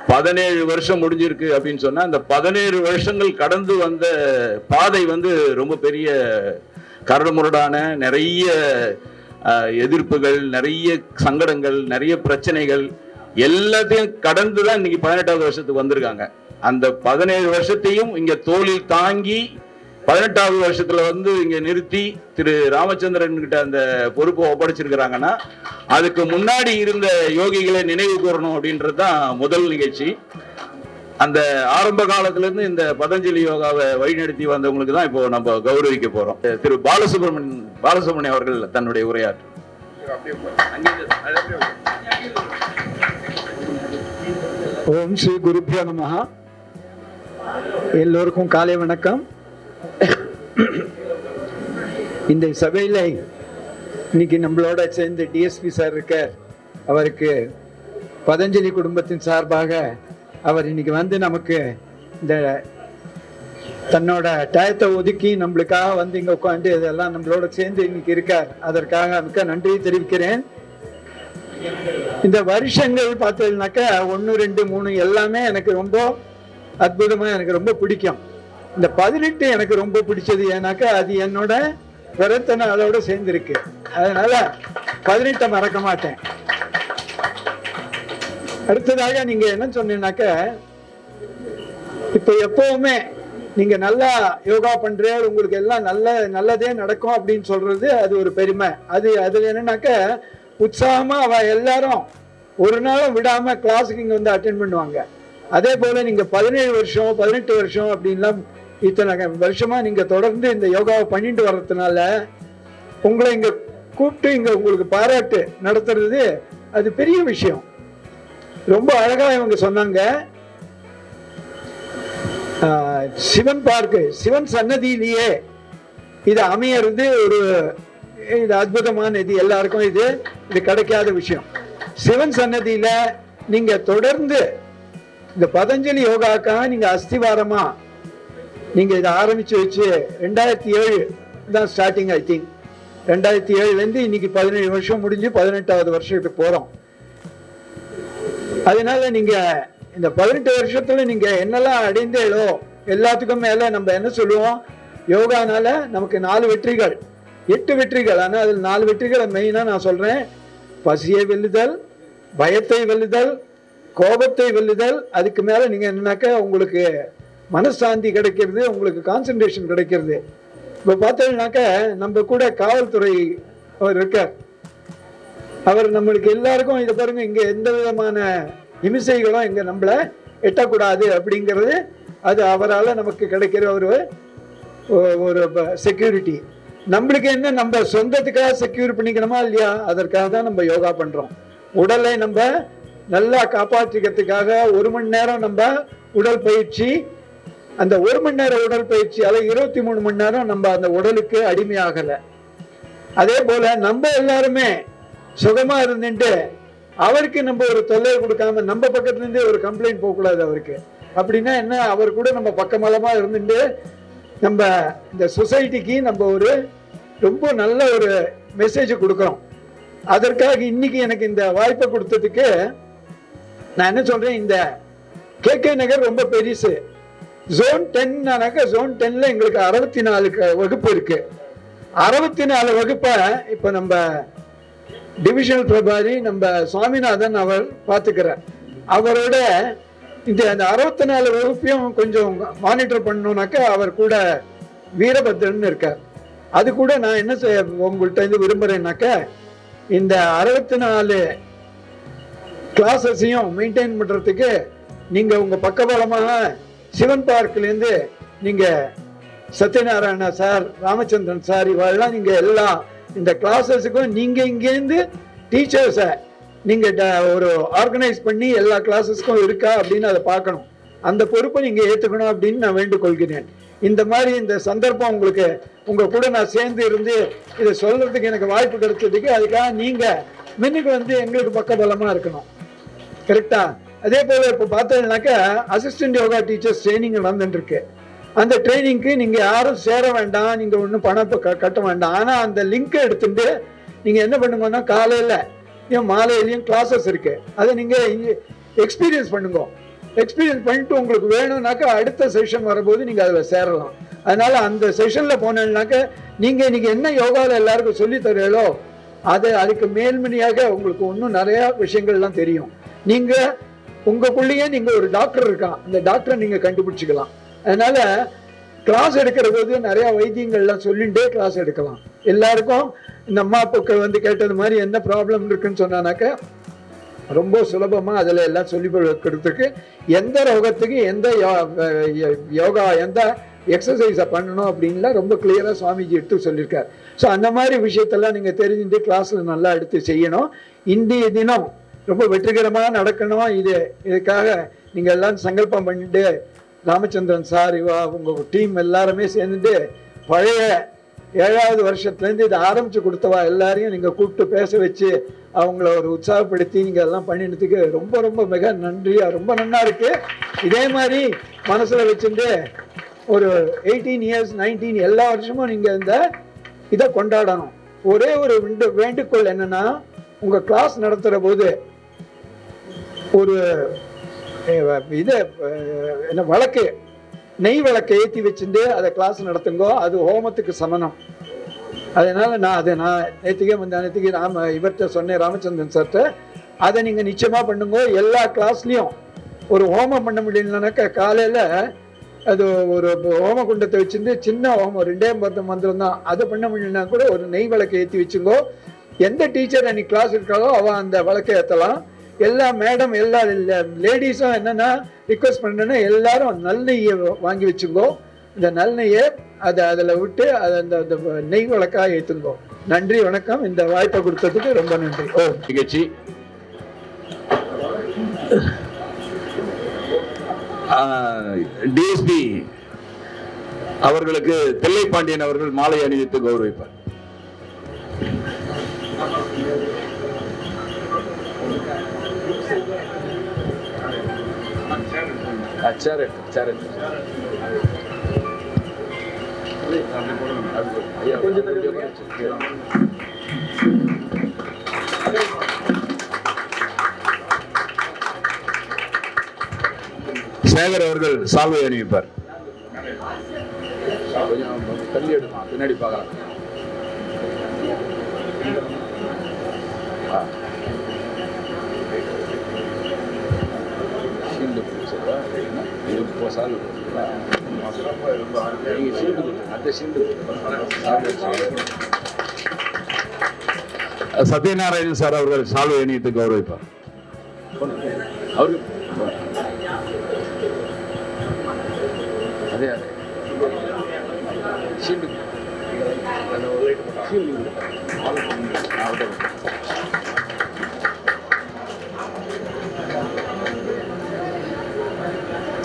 17 வருஷம் முடிஞ்சிருக்கு அப்படின்னு சொன்னா, அந்த 17 வருஷங்கள் கடந்து வந்த பாதை வந்து ரொம்ப பெரிய கரடுமுரடான, நிறைய எதிர்ப்புகள், நிறைய சங்கடங்கள், நிறைய பிரச்சனைகள் எல்லாத்தையும் கடந்து தான் இன்னைக்கு 18வது வருஷத்துக்கு வந்திருக்காங்க. அந்த 17 வருஷத்தையும் இங்க தோளில் தாங்கி 18வது வருஷத்துல வந்து இங்க நிறுத்தி திரு ராமச்சந்திரன் கிட்ட அந்த பொறுப்பை ஒப்படைச்சிருக்கிறாங்கன்னா, அதுக்கு முன்னாடி இருந்த யோகிகளை நினைவு கூறணும் அப்படின்றதுதான் முதல் நிகழ்ச்சி. அந்த ஆரம்ப காலத்துல இருந்து இந்த பதஞ்சலி யோகாவை வழிநடத்தி வந்தவங்களுக்கு தான் இப்போ நம்ம கௌரவிக்க போறோம். திரு பாலசுப்ரமணியம் அவர்கள் தன்னுடைய உரையாற்று. ஓம் ஸ்ரீ குருபியோ நமஹ. எல்லோருக்கும் காலை வணக்கம். இந்த சபையில இன்னைக்கு நம்மளோட சேர்ந்து டிஎஸ்பி சார் இருக்கார். அவருக்கு பதஞ்சலி குடும்பத்தின் சார்பாக அவர் இன்னைக்கு வந்து நமக்கு இந்த தன்னோட டயத்தை ஒதுக்கி நம்மளுக்காக வந்து இங்க உட்காந்து இதெல்லாம் நம்மளோட சேர்ந்து இன்னைக்கு இருக்கார். அதற்காக மிக்க நன்றி தெரிவிக்கிறேன். இந்த வருஷங்கள் பார்த்தீங்கன்னாக்கா 1, 2, 3 எல்லாமே எனக்கு ரொம்ப அற்புதமா, எனக்கு ரொம்ப பிடிக்கும். இந்த 18 எனக்கு ரொம்ப பிடிச்சது. ஏன்னாக்கா அது என்னோட பிறத்தனை அதோட சேர்ந்துருக்கு. அதனால 18 மறக்க மாட்டேன். அடுத்ததாக நீங்க என்ன சொன்னீங்கன்னாக்க, இப்ப எப்பவுமே நீங்க நல்லா யோகா பண்ற, உங்களுக்கு எல்லாம் நல்லதே நடக்கும் அப்படின்னு சொல்றது அது ஒரு பெருமை. அதுல என்னன்னாக்க உற்சாகமா அவ எல்லாரும் ஒரு நாளும் விடாம கிளாஸுக்கு இங்க வந்து அட்டென்ட் பண்ணுவாங்க. அதே போல நீங்க 17 வருஷம் 18 வருஷம் அப்படின்லாம் இத்தனை வருஷமா நீங்க தொடர்ந்து இந்த யோகாவை பண்ணிட்டு வர்றதுனால உங்களை இங்க கூப்பிட்டு இங்க உங்களுக்கு பாராட்டு நடத்துறது அது பெரிய விஷயம். ரொம்ப அழகா இவங்க சொன்னாங்க. சிவன் பார்க்கு, சிவன் சன்னதியிலேயே இது அமையறது இது அற்புதமான, இது எல்லாருக்கும் இது கிடைக்காத விஷயம். சிவன் சன்னதியில நீங்க தொடர்ந்து இந்த பதஞ்சலி யோகாக்காக நீங்க அஸ்திவாரமா நீங்க இதை ஆரம்பிச்சு வச்சு 2007 தான் ஸ்டார்டிங். ஐ திங்க் 2007ல இருந்து இன்னைக்கு 17 வருஷம் முடிஞ்சு 18வது வருஷத்துக்கு போறோம். அதனால நீங்க இந்த 18 வருஷத்துல நீங்க என்னெல்லாம் அடைந்தீங்களோ எல்லாத்துக்கும் மேல நம்ம என்ன சொல்லுவோம், யோகானால நமக்கு 4 வெற்றிகள் 8 வெற்றிகள். ஆனா அதில் 4 வெற்றிகளை மெயினா நான் சொல்றேன். பசியை வெல்லுதல், பயத்தை வெல்லுதல், கோபத்தை வெல்லுதல். அதுக்கு மேல நீங்க என்னன்னாக்கா உங்களுக்கு மனசாந்தி கிடைக்கிறது, உங்களுக்கு கான்சென்ட்ரேஷன் கிடைக்கிறது. இப்போ பார்த்தீங்கன்னாக்க நம்ம கூட காவல்துறை அவர் இருக்கார். அவர் நம்மளுக்கு எல்லாருக்கும் இதை பாருங்க, இங்க எந்த விதமான இமிசைகளும் இங்க நம்மள எட்டக்கூடாது அப்படிங்கிறது அது அவரால் நமக்கு கிடைக்கிற ஒரு செக்யூரிட்டி. நம்மளுக்கு என்ன, நம்ம சொந்தத்துக்காக செக்யூர் பண்ணிக்கணுமா இல்லையா, அதற்காக தான் நம்ம யோகா பண்றோம். உடலை நம்ம நல்லா காப்பாற்றிக்கிறதுக்காக 1 மணி நேரம் நம்ம உடல் பயிற்சி, அந்த 1 மணி நேரம் உடல் பயிற்சியால 23 மணி நேரம் நம்ம அந்த உடலுக்கு அடிமையாகல. அதே போல நம்ம எல்லாருமே சுகமா இருந்துட்டு அவருக்கு நம்ம ஒரு தொல்லை கொடுக்காம நம்ம பக்கத்துல இருந்தே ஒரு கம்ப்ளைண்ட் போகக்கூடாது அவருக்கு. அப்படின்னா என்ன, அவர் கூட நம்ம பக்கமலமா இருந்துட்டு நம்ம இந்த சொசைட்டிக்கு நம்ம ஒரு ரொம்ப நல்ல ஒரு மெசேஜ் கொடுக்குறோம். அதற்காக இன்னைக்கு எனக்கு இந்த வாய்ப்பை கொடுத்ததுக்கு நான் என்ன சொல்றேன், இந்த KK நகர் ரொம்ப பெருசு. ஜோன் 10 ஜோன் 10ல எங்களுக்கு 64 வகுப்பு இருக்கு. 64 வகுப்பை இப்ப நம்ம டிவிஷனல் பிரபாரி நம்ம சுவாமிநாதன் அவர் பார்த்துக்கிறார். அவரோட இந்த 64 வகுப்பையும் கொஞ்சம் மானிட்டர் பண்ணணும்னாக்கா அவர் கூட வீரபத்ரன் இருக்கார். அது கூட நான் என்ன உங்கள்கிட்ட இருந்து விரும்புறேன்னாக்கா, இந்த 64 கிளாஸஸையும் மெயின்டைன் பண்றதுக்கு நீங்க உங்க பக்கபலமாக சிவன் பார்க்ல இருந்து நீங்க சத்யநாராயண சார், ராமச்சந்திரன் சார், இவெல்லாம் நீங்க எல்லாம் இந்த கிளாஸஸுக்கும் நீங்க இங்கேருந்து டீச்சர்ஸை நீங்க ஒரு ஆர்கனைஸ் பண்ணி எல்லா கிளாஸஸ்க்கும் இருக்கா அப்படின்னு அதை பார்க்கணும். அந்த பொறுப்பை நீங்க ஏத்துக்கணும் அப்படின்னு நான் வேண்டுகொள்கிறேன். இந்த மாதிரி இந்த சந்தர்ப்பம் உங்களுக்கு உங்க கூட நான் சேர்ந்து இருந்து இதை சொல்றதுக்கு எனக்கு வாய்ப்பு கிடைச்சதுக்கு அதுக்காக நீங்க முன்னுக்கு வந்து எங்களுக்கு பக்கபலமா இருக்கணும். கரெக்டா? அதே போல இப்ப பார்த்தீங்கன்னாக்கா அசிஸ்டன்ட் யோகா டீச்சர்ஸ் ட்ரைனிங் நடந்துட்டு இருக்கு. அந்த ட்ரைனிங்க்கு நீங்க யாரும் சேர வேண்டாம், நீங்க ஒன்றும் பணம் கட்ட வேண்டாம். ஆனா அந்த லிங்கை எடுத்துட்டு நீங்க என்ன பண்ணுங்கன்னா காலையில மாலையிலயும் கிளாஸஸ் இருக்கு, அதை நீங்க எக்ஸ்பீரியன்ஸ் பண்ணுங்க. எக்ஸ்பீரியன்ஸ் பண்ணிட்டு உங்களுக்கு வேணும்னாக்கா அடுத்த செஷன் வரும்போது நீங்க அதுல சேரலாம். அதனால அந்த செஷன்ல போனீங்கன்னாக்க நீங்க இன்னைக்கு என்ன யோகாவில் எல்லாருக்கும் சொல்லி தரீங்களோ அதுக்கு மேல்மணியாக உங்களுக்கு இன்னும் நிறைய விஷயங்கள்லாம் தெரியும். நீங்க உங்களுக்குள்ளேயே நீங்க ஒரு டாக்டர் இருக்கான், அந்த டாக்டரை நீங்க கண்டுபிடிச்சிக்கலாம். அதனால கிளாஸ் எடுக்கிற போது நிறைய வைத்தியங்கள்லாம் சொல்லிட்டே கிளாஸ் எடுக்கலாம். எல்லாருக்கும் இந்த அம்மா அப்பாக்கள் வந்து கேட்டது மாதிரி என்ன ப்ராப்ளம் இருக்குன்னு சொன்னானாக்க ரொம்ப சுலபமா அதுல எல்லாம் சொல்லி கொடுத்துருக்கு. எந்த ரோகத்துக்கு எந்த யோகா எந்த எக்ஸசைஸை பண்ணணும் அப்படின்லாம் ரொம்ப கிளியரா சுவாமிஜி எடுத்து சொல்லியிருக்காரு. ஸோ அந்த மாதிரி விஷயத்தெல்லாம் நீங்க தெரிஞ்சுட்டு கிளாஸ்ல நல்லா எடுத்து செய்யணும். இன்றைய தினம் ரொம்ப வெற்றிகரமாக நடக்கணும். இதுக்காக நீங்க எல்லாம் சங்கல்பம் பண்ணிட்டு ராமச்சந்திரன் சார் உங்க டீம் எல்லாருமே சேர்ந்துட்டு பழைய 7வது வருஷத்துலேருந்து இதை ஆரம்பிச்சு கொடுத்தவா எல்லாரையும் நீங்க கூப்பிட்டு பேச வச்சு அவங்கள ஒரு உற்சாகப்படுத்தி நீங்க எல்லாம் பண்ணினதுக்கு ரொம்ப ரொம்ப மிக நன்றியா, ரொம்ப நன்னா இருக்கு. இதே மாதிரி மனசுல வச்சுட்டு ஒரு 18 இயர்ஸ் 19 எல்லா வருஷமும் நீங்க இந்த இதை கொண்டாடணும். ஒரே ஒரு வேண்டுகோள் என்னன்னா, உங்க கிளாஸ் நடத்துற போது ஒரு இதை என்ன வழக்கு நெய் விளக்கை ஏற்றி வச்சுட்டு அதை கிளாஸ் நடத்துங்கோ. அது ஹோமத்துக்கு சமனம். அதனால நான் நேற்றுக்கே நேற்றுக்கு இவர்கிட்ட சொன்னேன், ராமச்சந்திரன் சார்கிட்ட. அதை நீங்க நிச்சயமா பண்ணுங்க. எல்லா கிளாஸ்லயும் ஒரு ஹோமம் பண்ண முடியலனாக்கா காலையில அது ஒரு ஹோம குண்டத்தை வச்சுட்டு சின்ன ஹோமம் 2 மந்திரம் தான், அதை பண்ண முடியலன்னா கூட ஒரு நெய் விளக்கை ஏற்றி வச்சுங்கோ. எந்த டீச்சர் அன்னைக்கு கிளாஸ் இருக்காளோ அவ அந்த விளக்கை ஏற்றலாம். எல்லா மேடம் எல்லா லேடிஸும் என்னன்னா ரிக்வெஸ்ட் பண்ணேன்னா எல்லாரும் நல்லெய்யை வாங்கி வச்சுங்கோ. இந்த நல்லெய்யை அதில் விட்டு அந்த நெய் விளக்கா ஏற்றுங்கோ. நன்றி, வணக்கம். இந்த வாய்ப்பை கொடுத்ததுக்கு ரொம்ப நன்றி. நிகழ்ச்சி டிஎஸ்பி அவர்களுக்கு தில்லைபாண்டியன் அவர்கள் மாலை அணிவித்து கௌரவிப்பார். சேகர் அவர்கள் சால்வை அணிவிப்பார். தள்ளி எடுமா, பின்னாடி பார்க்கலாம். சத்யநாராயணன் சார் அவர்கள் சால்வை அணிவித்து கௌரவிப்பார்.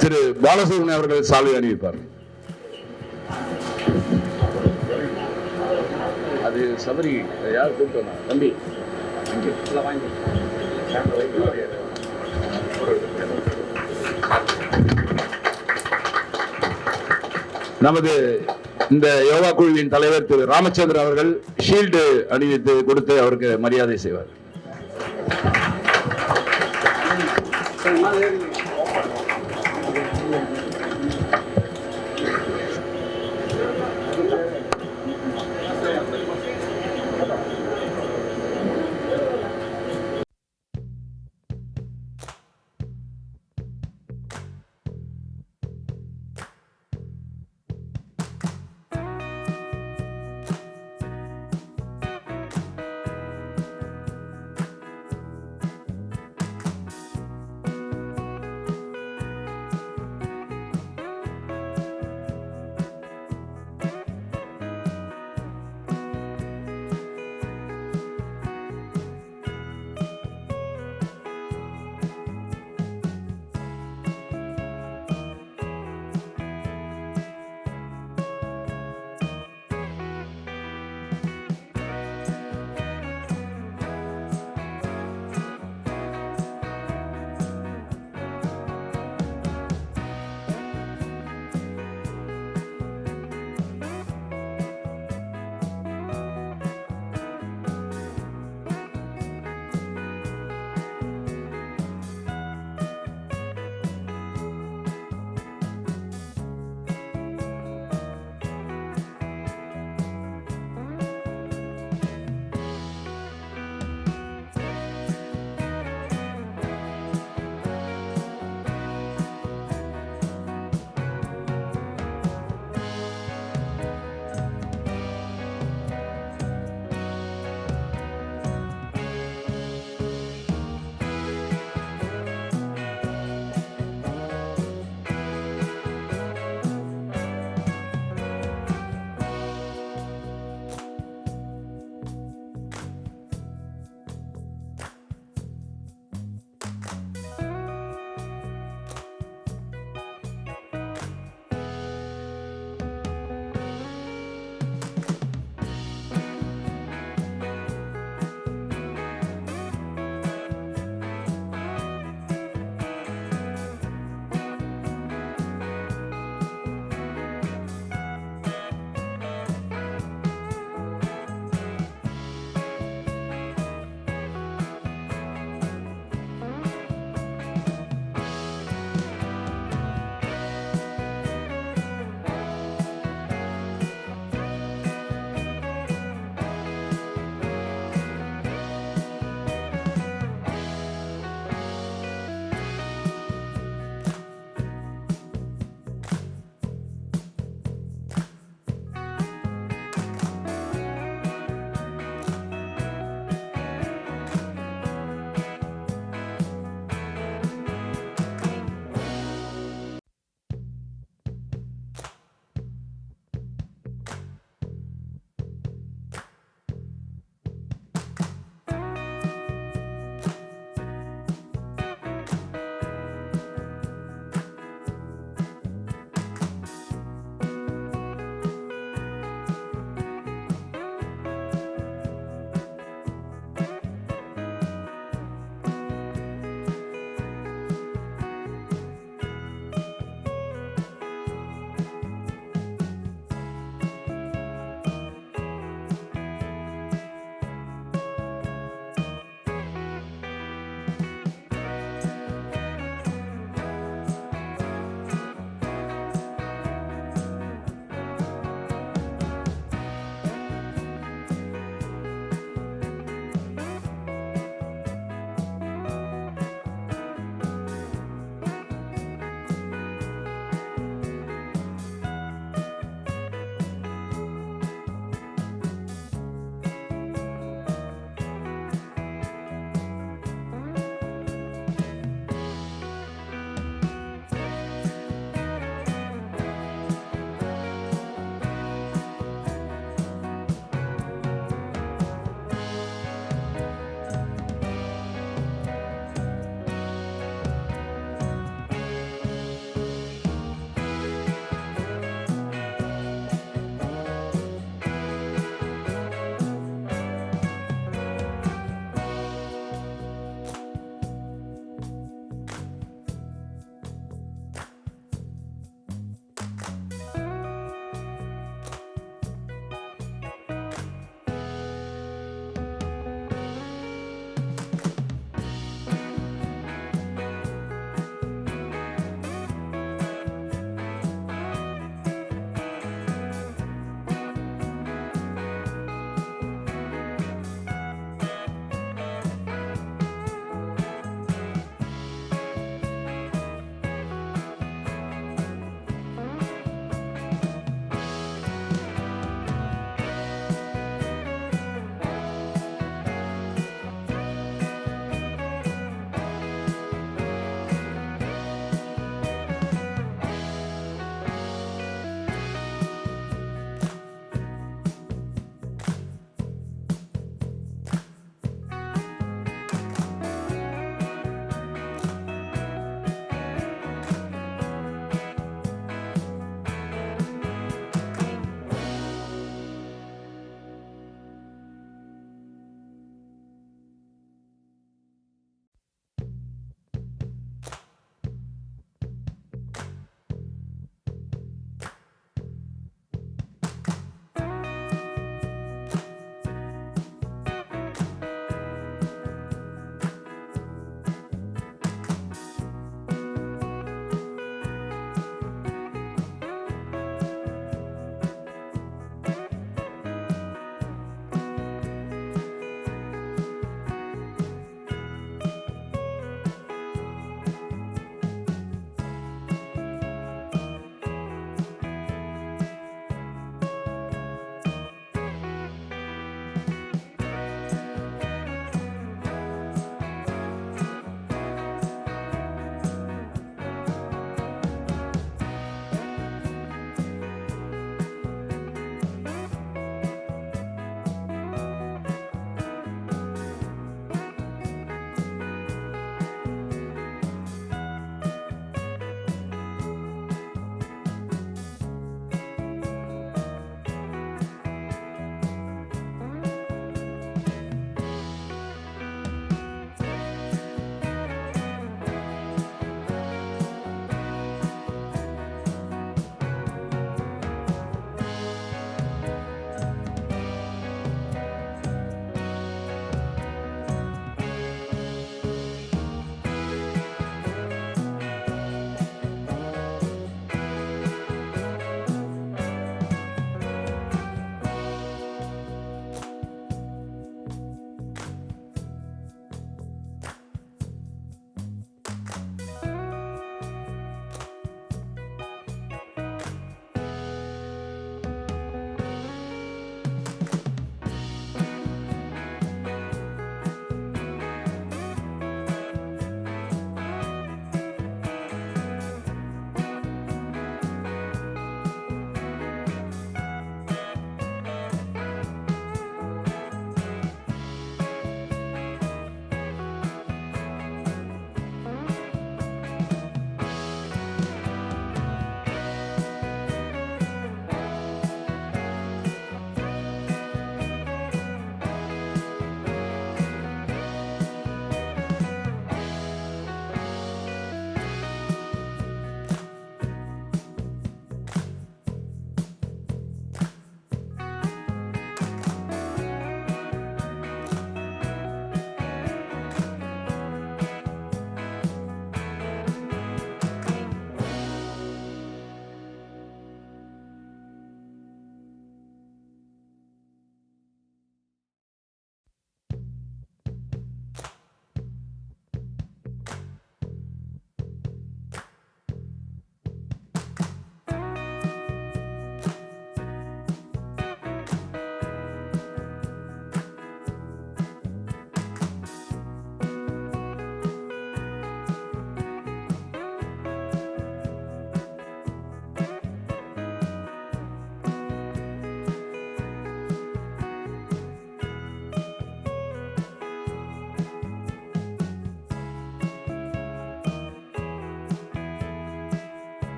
திரு பாலசுப்ரமணியன் அவர்கள் சால்வை அணிவிப்பார். அது சபரி யார் கூப்பிட்டு வந்தா தம்பி நமது இந்த யோகா குழுவின் தலைவர் திரு ராமச்சந்திரன் அவர்கள் ஷீல்டு அணிவித்து கொடுத்து அவருக்கு மரியாதை செய்வார்.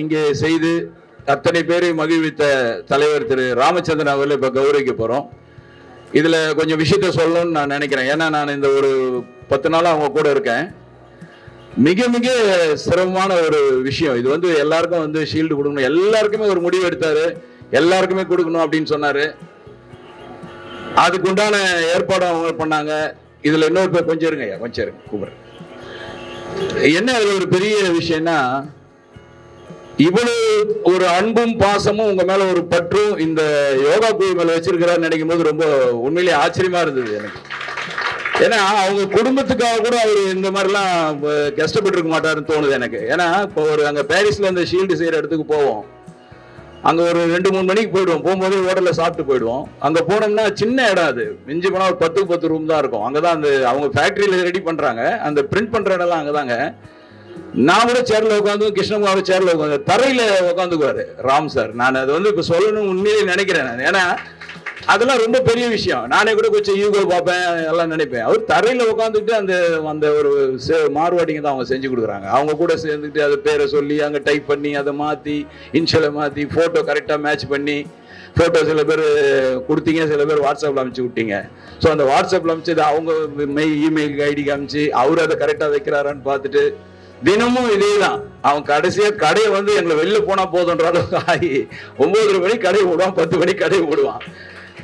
இங்கே செய்து அத்தனை பேரை மகிழ்வித்த தலைவர் திரு ராமச்சந்திரன் அவர்களை இப்போ கௌரவிக்க போகிறோம். இதில் கொஞ்சம் விஷயத்த சொல்லணும்னு நான் நினைக்கிறேன். ஏன்னா நான் இந்த ஒரு 10 நாளாக அவங்க கூட இருக்கேன். மிக மிக சிரமமான ஒரு விஷயம் இது. வந்து எல்லாருக்கும் வந்து ஷீல்டு கொடுக்கணும், எல்லாருக்குமே ஒரு முடிவு எடுத்தாரு, எல்லாருக்குமே கொடுக்கணும் அப்படின்னு சொன்னாரு. அதுக்கு உண்டான ஏற்பாடு அவங்க பண்ணாங்க. இதுல இன்னொரு பேர் கொஞ்சம் இருங்க ஐயா, கொஞ்சம் இருங்க கூப்பிடுறேன். என்ன அதுல ஒரு பெரிய விஷயம்னா, இவ்வளவு ஒரு அன்பும் பாசமும் உங்க மேல ஒரு பற்றும் இந்த யோகா குழு மேல வச்சிருக்கிறான்னு நினைக்கும் போது ரொம்ப உண்மையிலேயே ஆச்சரியமா இருந்தது எனக்கு. ஏன்னா அவங்க குடும்பத்துக்காக கூட அவர் இந்த மாதிரிலாம் கஷ்டப்பட்டு இருக்க மாட்டாருன்னு தோணுது எனக்கு. ஏன்னா இப்போ ஒரு அங்கே பாரிஸ்ல இந்த ஷீல்டு செய்யற இடத்துக்கு போவோம், அங்கே ஒரு 2-3 மணிக்கு போயிடுவோம். போகும்போது ஹோட்டலில் சாப்பிட்டு போயிடுவோம். அங்கே போனோம்னா சின்ன இடம், அது மிஞ்சி போனால் ஒரு 10 ரூம் தான் இருக்கும். அங்கே தான் அந்த அவங்க ஃபேக்ட்ரியில் ரெடி பண்ணுறாங்க, அந்த பிரிண்ட் பண்ணுற இடம்லாம் அங்கே தாங்க. நான் கூட சேர்ல உட்காந்து, கிருஷ்ணகுமார் சேர்ல உட்காந்து தரையில உட்காந்துக்குவாரு ராம் சார். நான் அது வந்து இப்போ சொல்லணும் உண்மையிலே நினைக்கிறேன் நான். ஏன்னா அதெல்லாம் ரொம்ப பெரிய விஷயம். நானே கூட கொஞ்சம் யூகோ பார்ப்பேன், எல்லாம் நினைப்பேன். அவர் தரையில உட்காந்துக்கிட்டு அந்த அந்த ஒரு மார்வாடிங்க தான் அவங்க செஞ்சு கொடுக்குறாங்க. அவங்க கூட சேர்ந்துக்கிட்டு அது பேரை சொல்லி அங்கே டைப் பண்ணி அதை மாற்றி இன்ஷியலை மாற்றி ஃபோட்டோ கரெக்டாக மேட்ச் பண்ணி, ஃபோட்டோ சில பேர் கொடுத்தீங்க, சில பேர் வாட்ஸ்அப்பில் அனுப்பிச்சு விட்டீங்க. ஸோ அந்த வாட்ஸ்அப்பில் அனுப்பிச்சு அவங்க இமெயில் ஐடிக்கு அனுப்பிச்சு அவர் அதை கரெக்டாக வைக்கிறாரான்னு பார்த்துட்டு தினமும் இதே தான். அவன் கடைசியா கடையை வந்து எங்களை வெளில போனா போதுன்ற அளவுக்கு ஆகி 9:30 மணிக்கு கடையை விடுவான், 10 மணிக்கு கடையை விடுவான்.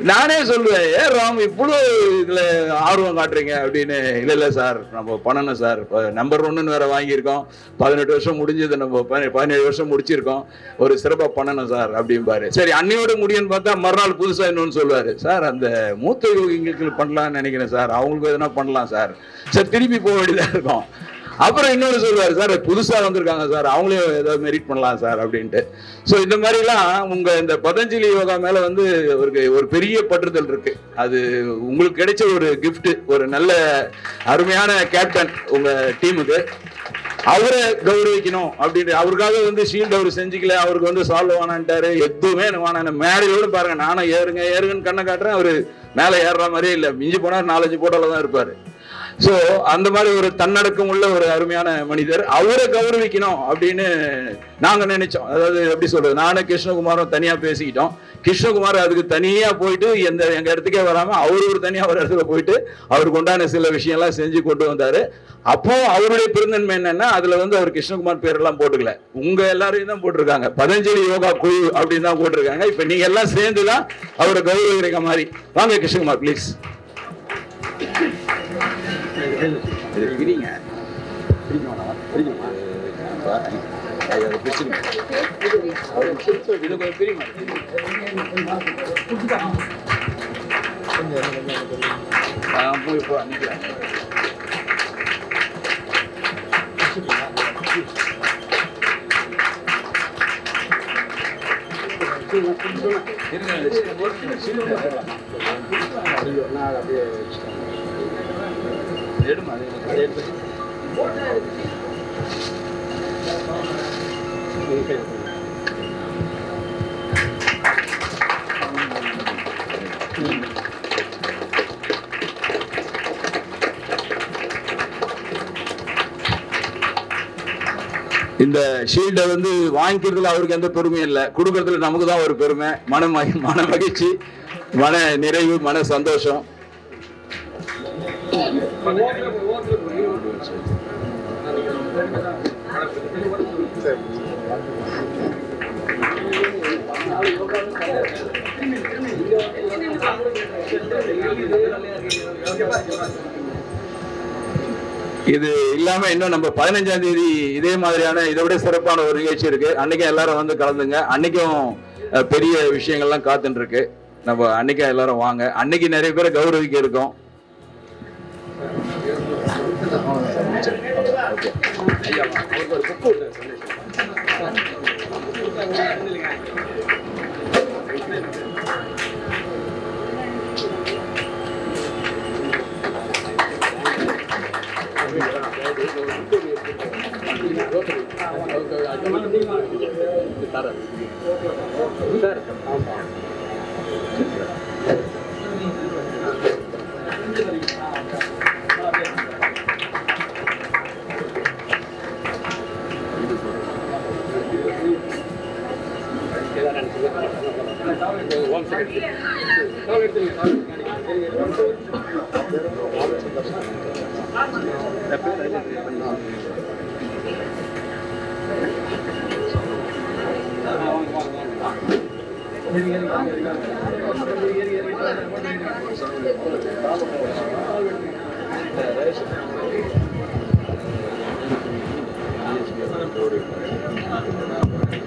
நானே சொல்லுவேன், ஏன் ராம் இவ்வளோ இதுல ஆர்வம் காட்டுறீங்க அப்படின்னு. இல்லை சார், நம்ம பண்ணணும் சார், நம்பர் 1 வேற வாங்கியிருக்கோம், 18 வருஷம் முடிஞ்சது, நம்ம 17 வருஷம் முடிச்சிருக்கோம், ஒரு சிறப்பா பண்ணணும் சார் அப்படிம்பாரு. சரி அன்னையோட முடியும்னு பார்த்தா மறுநாள் புதுசா இன்னொன்னு சொல்லுவாரு, சார் அந்த மூத்த யோகிங்களுக்கு பண்ணலாம்னு நினைக்கிறேன் சார், அவங்களுக்கு எதனா பண்ணலாம் சார். சரி திருப்பி போக வேண்டியதா இருக்கும். அப்புறம் இன்னொரு சொல்லுவாரு, சார் புதுசா வந்திருக்காங்க சார், அவங்களே ஏதாவது மெரிட் பண்ணலாம் சார் அப்படின்ட்டு. ஸோ இந்த மாதிரிலாம் உங்க இந்த பதஞ்சலி யோகா மேல வந்து ஒரு பெரிய பற்றுதல் இருக்கு. அது உங்களுக்கு கிடைச்ச ஒரு கிஃப்ட், ஒரு நல்ல அருமையான கேப்டன் உங்க டீமுக்கு. அவரை கௌரவிக்கணும் அப்படின்னு அவருக்காக வந்து ஷீல்டு அவர் செஞ்சுக்கல, அவருக்கு வந்து சால்வ் வானான்ட்டாரு, எதுவுமே வான மேடையோடு பாருங்க, நானும் ஏறுங்க ஏறுங்கன்னு கண்ணை காட்டுறேன், அவரு மேலே ஏறுற மாதிரியே இல்லை, மிஞ்சி போனா 4-5 போட்டோல தான் இருப்பாரு. ஸோ அந்த மாதிரி ஒரு தன்னடக்கம் உள்ள ஒரு அருமையான மனிதர். அவரை கௌரவிக்கணும் அப்படின்னு நாங்க நினைச்சோம். அதாவது எப்படி சொல்றது, நானும் கிருஷ்ணகுமாரும் தனியா பேசிக்கிட்டோம். கிருஷ்ணகுமார் அதுக்கு தனியா போயிட்டு எங்க இடத்துக்கே வராம அவர் ஒரு தனியா ஒரு இடத்துல போயிட்டு அவருக்கு உண்டான சில விஷயம்லாம் செஞ்சு கொண்டு வந்தாரு. அப்போ அவருடைய பெருந்தன்மை என்னன்னா, அதுல வந்து அவர் கிருஷ்ணகுமார் பேரெல்லாம் போட்டுக்கல, உங்க எல்லாரையும் தான் போட்டிருக்காங்க, பதஞ்சலி யோகா குழு அப்படின்னு தான் போட்டிருக்காங்க. இப்ப நீங்க எல்லாம் சேர்ந்துதான் அவரை கௌரவிக்கிற மாதிரி. வாங்க கிருஷ்ணகுமார் ப்ளீஸ். இந்த ஷீல்டை வந்து வாங்கிக்கிறதுல அவருக்கு எந்த பெருமையும் இல்லை, கொடுக்கறதுல நமக்கு தான் ஒரு பெருமை, மன மகிழ்ச்சி, மன நிறைவு, மன சந்தோஷம். இது இல்லாம இன்னும் நம்ம 15ஆம் தேதி இதே மாதிரியான இதை விட சிறப்பான ஒரு நிகழ்ச்சி இருக்கு. அன்னைக்கும் எல்லாரும் வந்து கலந்துங்க. அன்னைக்கும் பெரிய விஷயங்கள்லாம் காத்துட்டு இருக்கு. நம்ம அன்னைக்கும் எல்லாரும் வாங்க. அன்னைக்கு நிறைய பேரை கௌரவிக்க இருக்கோம்.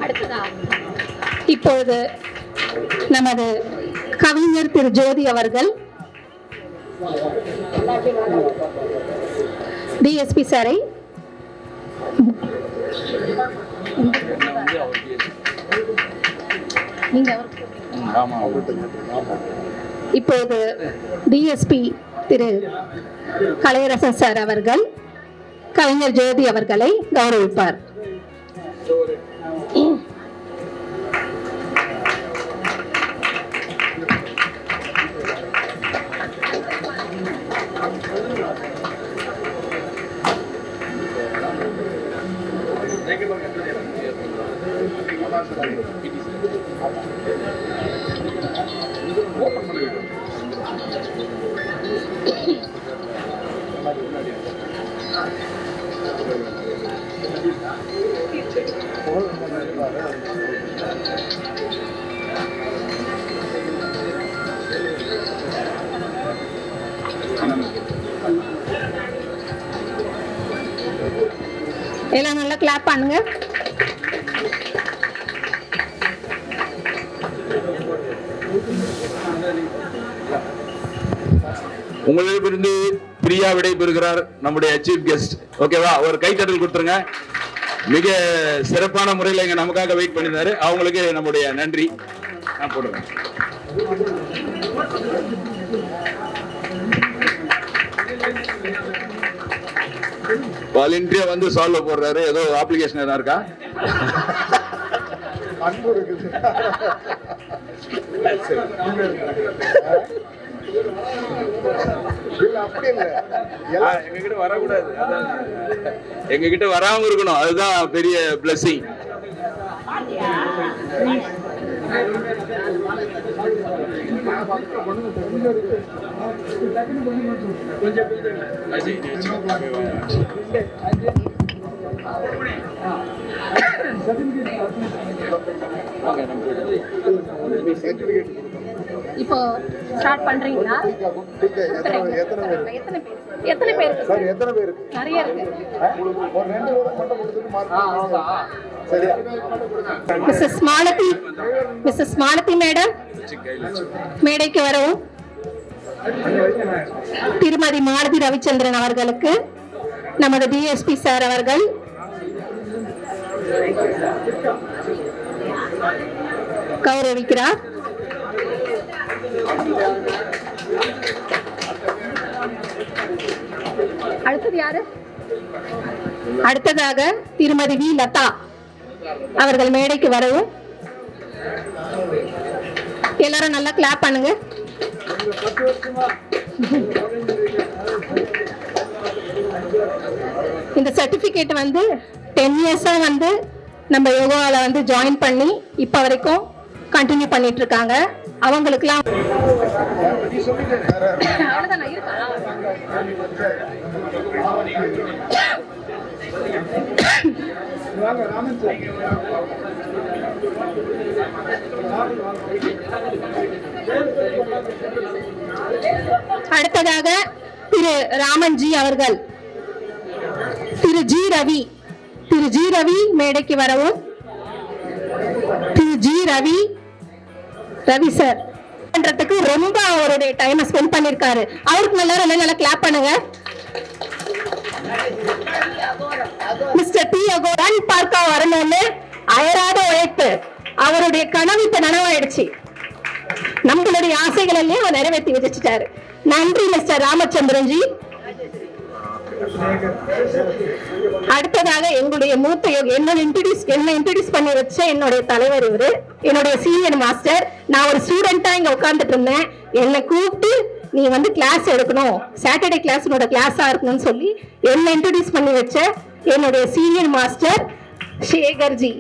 அடுத்ததா இப்பொழுது நமது கவிஞர் திரு ஜோதி அவர்கள் டிஎஸ்பி சாரை இப்போது டிஎஸ்பி திரு கலையரசன் சார் அவர்கள் கவிஞர் ஜோதி அவர்களை கௌரவிப்பார். எல்லாம் நல்லா கிளாப் பண்ணுங்க. உங்களிடமிருந்து பிரியா விடை பெறுகிறார் நம்முடைய சீஃப் கெஸ்ட். ஓகேவா, ஒரு கைத்தட்டல் கொடுத்துருங்க. மிக சிறப்பான முறையில் இங்க நமக்காக வெயிட் பண்ணியிருந்தாரு. அவங்களுக்கு நம்முடைய நன்றி. நான் போடுறேன். வாலண்டியரா வந்து சால்வ் போடுறாரு. ஏதோ அப்ளிகேஷன் எதாவது இருக்கா? எங்ககிட்ட வரக்கூடாது, எங்ககிட்ட வராம இருக்கணும். அதுதான் பெரிய பிளஸிங். இப்போ ஸ்டார்ட் பண்றீங்களா? எத்தனை பேர் சார்? எத்தனை பேர்? நிறைய இருக்கு. ஒரு 2 மட்டும் கொடுத்துட்டு மார்க். சரியா? மிஸ்ஸஸ் மாலதி மேடம் மேடைக்கு வரவும். திருமதி மாலதி ரவிச்சந்திரன் அவர்களுக்கு நமது டிஎஸ்பி சார் அவர்கள் கௌரவிக்கிறார். அடுத்தது யாரு? அடுத்ததாக திருமதி வி லதா அவர்கள் மேடைக்கு வரவும். எல்லாரும் நல்லா கிளாப் பண்ணுங்க. இந்த சர்டிபிகேட் வந்து 10 இயர்ஸா வந்து நம்ம யோகால வந்து ஜாயின் பண்ணி இப்ப வரைக்கும் கண்டினியூ பண்ணிட்டு இருக்காங்க. அவங்களுக்குலாம் அடுத்ததாக திரு ராமன்ஜி அவர்கள், திரு ஜி ரவி மேடைக்கு வரவும். திரு ஜி ரவி சார் பண்றதுக்கு ரொம்ப அவருடைய டைம் ஸ்பெண்ட் பண்ணிருக்காரு. அவருக்கு நல்லா கிளாப் பண்ணுங்க. மிஸ்டர் பி அகோரன் பார்க்க வரணும்னு அயராத உழைப்பு. அவருடைய கனவு இப்ப நனவாயிடுச்சு. நம்மளுடைய ஆசைகள் எல்லாம் அவர் நிறைவேற்றி வச்சுட்டாரு. நன்றி மிஸ்டர் ராமச்சந்திரன் ஜி. அடுத்ததாக எங்களுடைய மூத்த என்ன இன்ட்ரோடியூஸ் பண்ணி வச்ச என்னுடைய தலைவர் இவரு, என்னுடைய சீனியர் மாஸ்டர். நான் ஒரு ஸ்டூடெண்டா இங்க உட்கார்ந்துட்டு இருந்தேன். என்னை கூப்பிட்டு நீ வந்து கிளாஸ் எடுக்கணும், சாட்டர்டே கிளாஸோட கிளாஸா இருக்கணும்னு சொல்லி என்ன இன்ட்ரோடியூஸ் பண்ணி வச்ச என்னுடைய சீனியர் மாஸ்டர் சேகர்ஜி.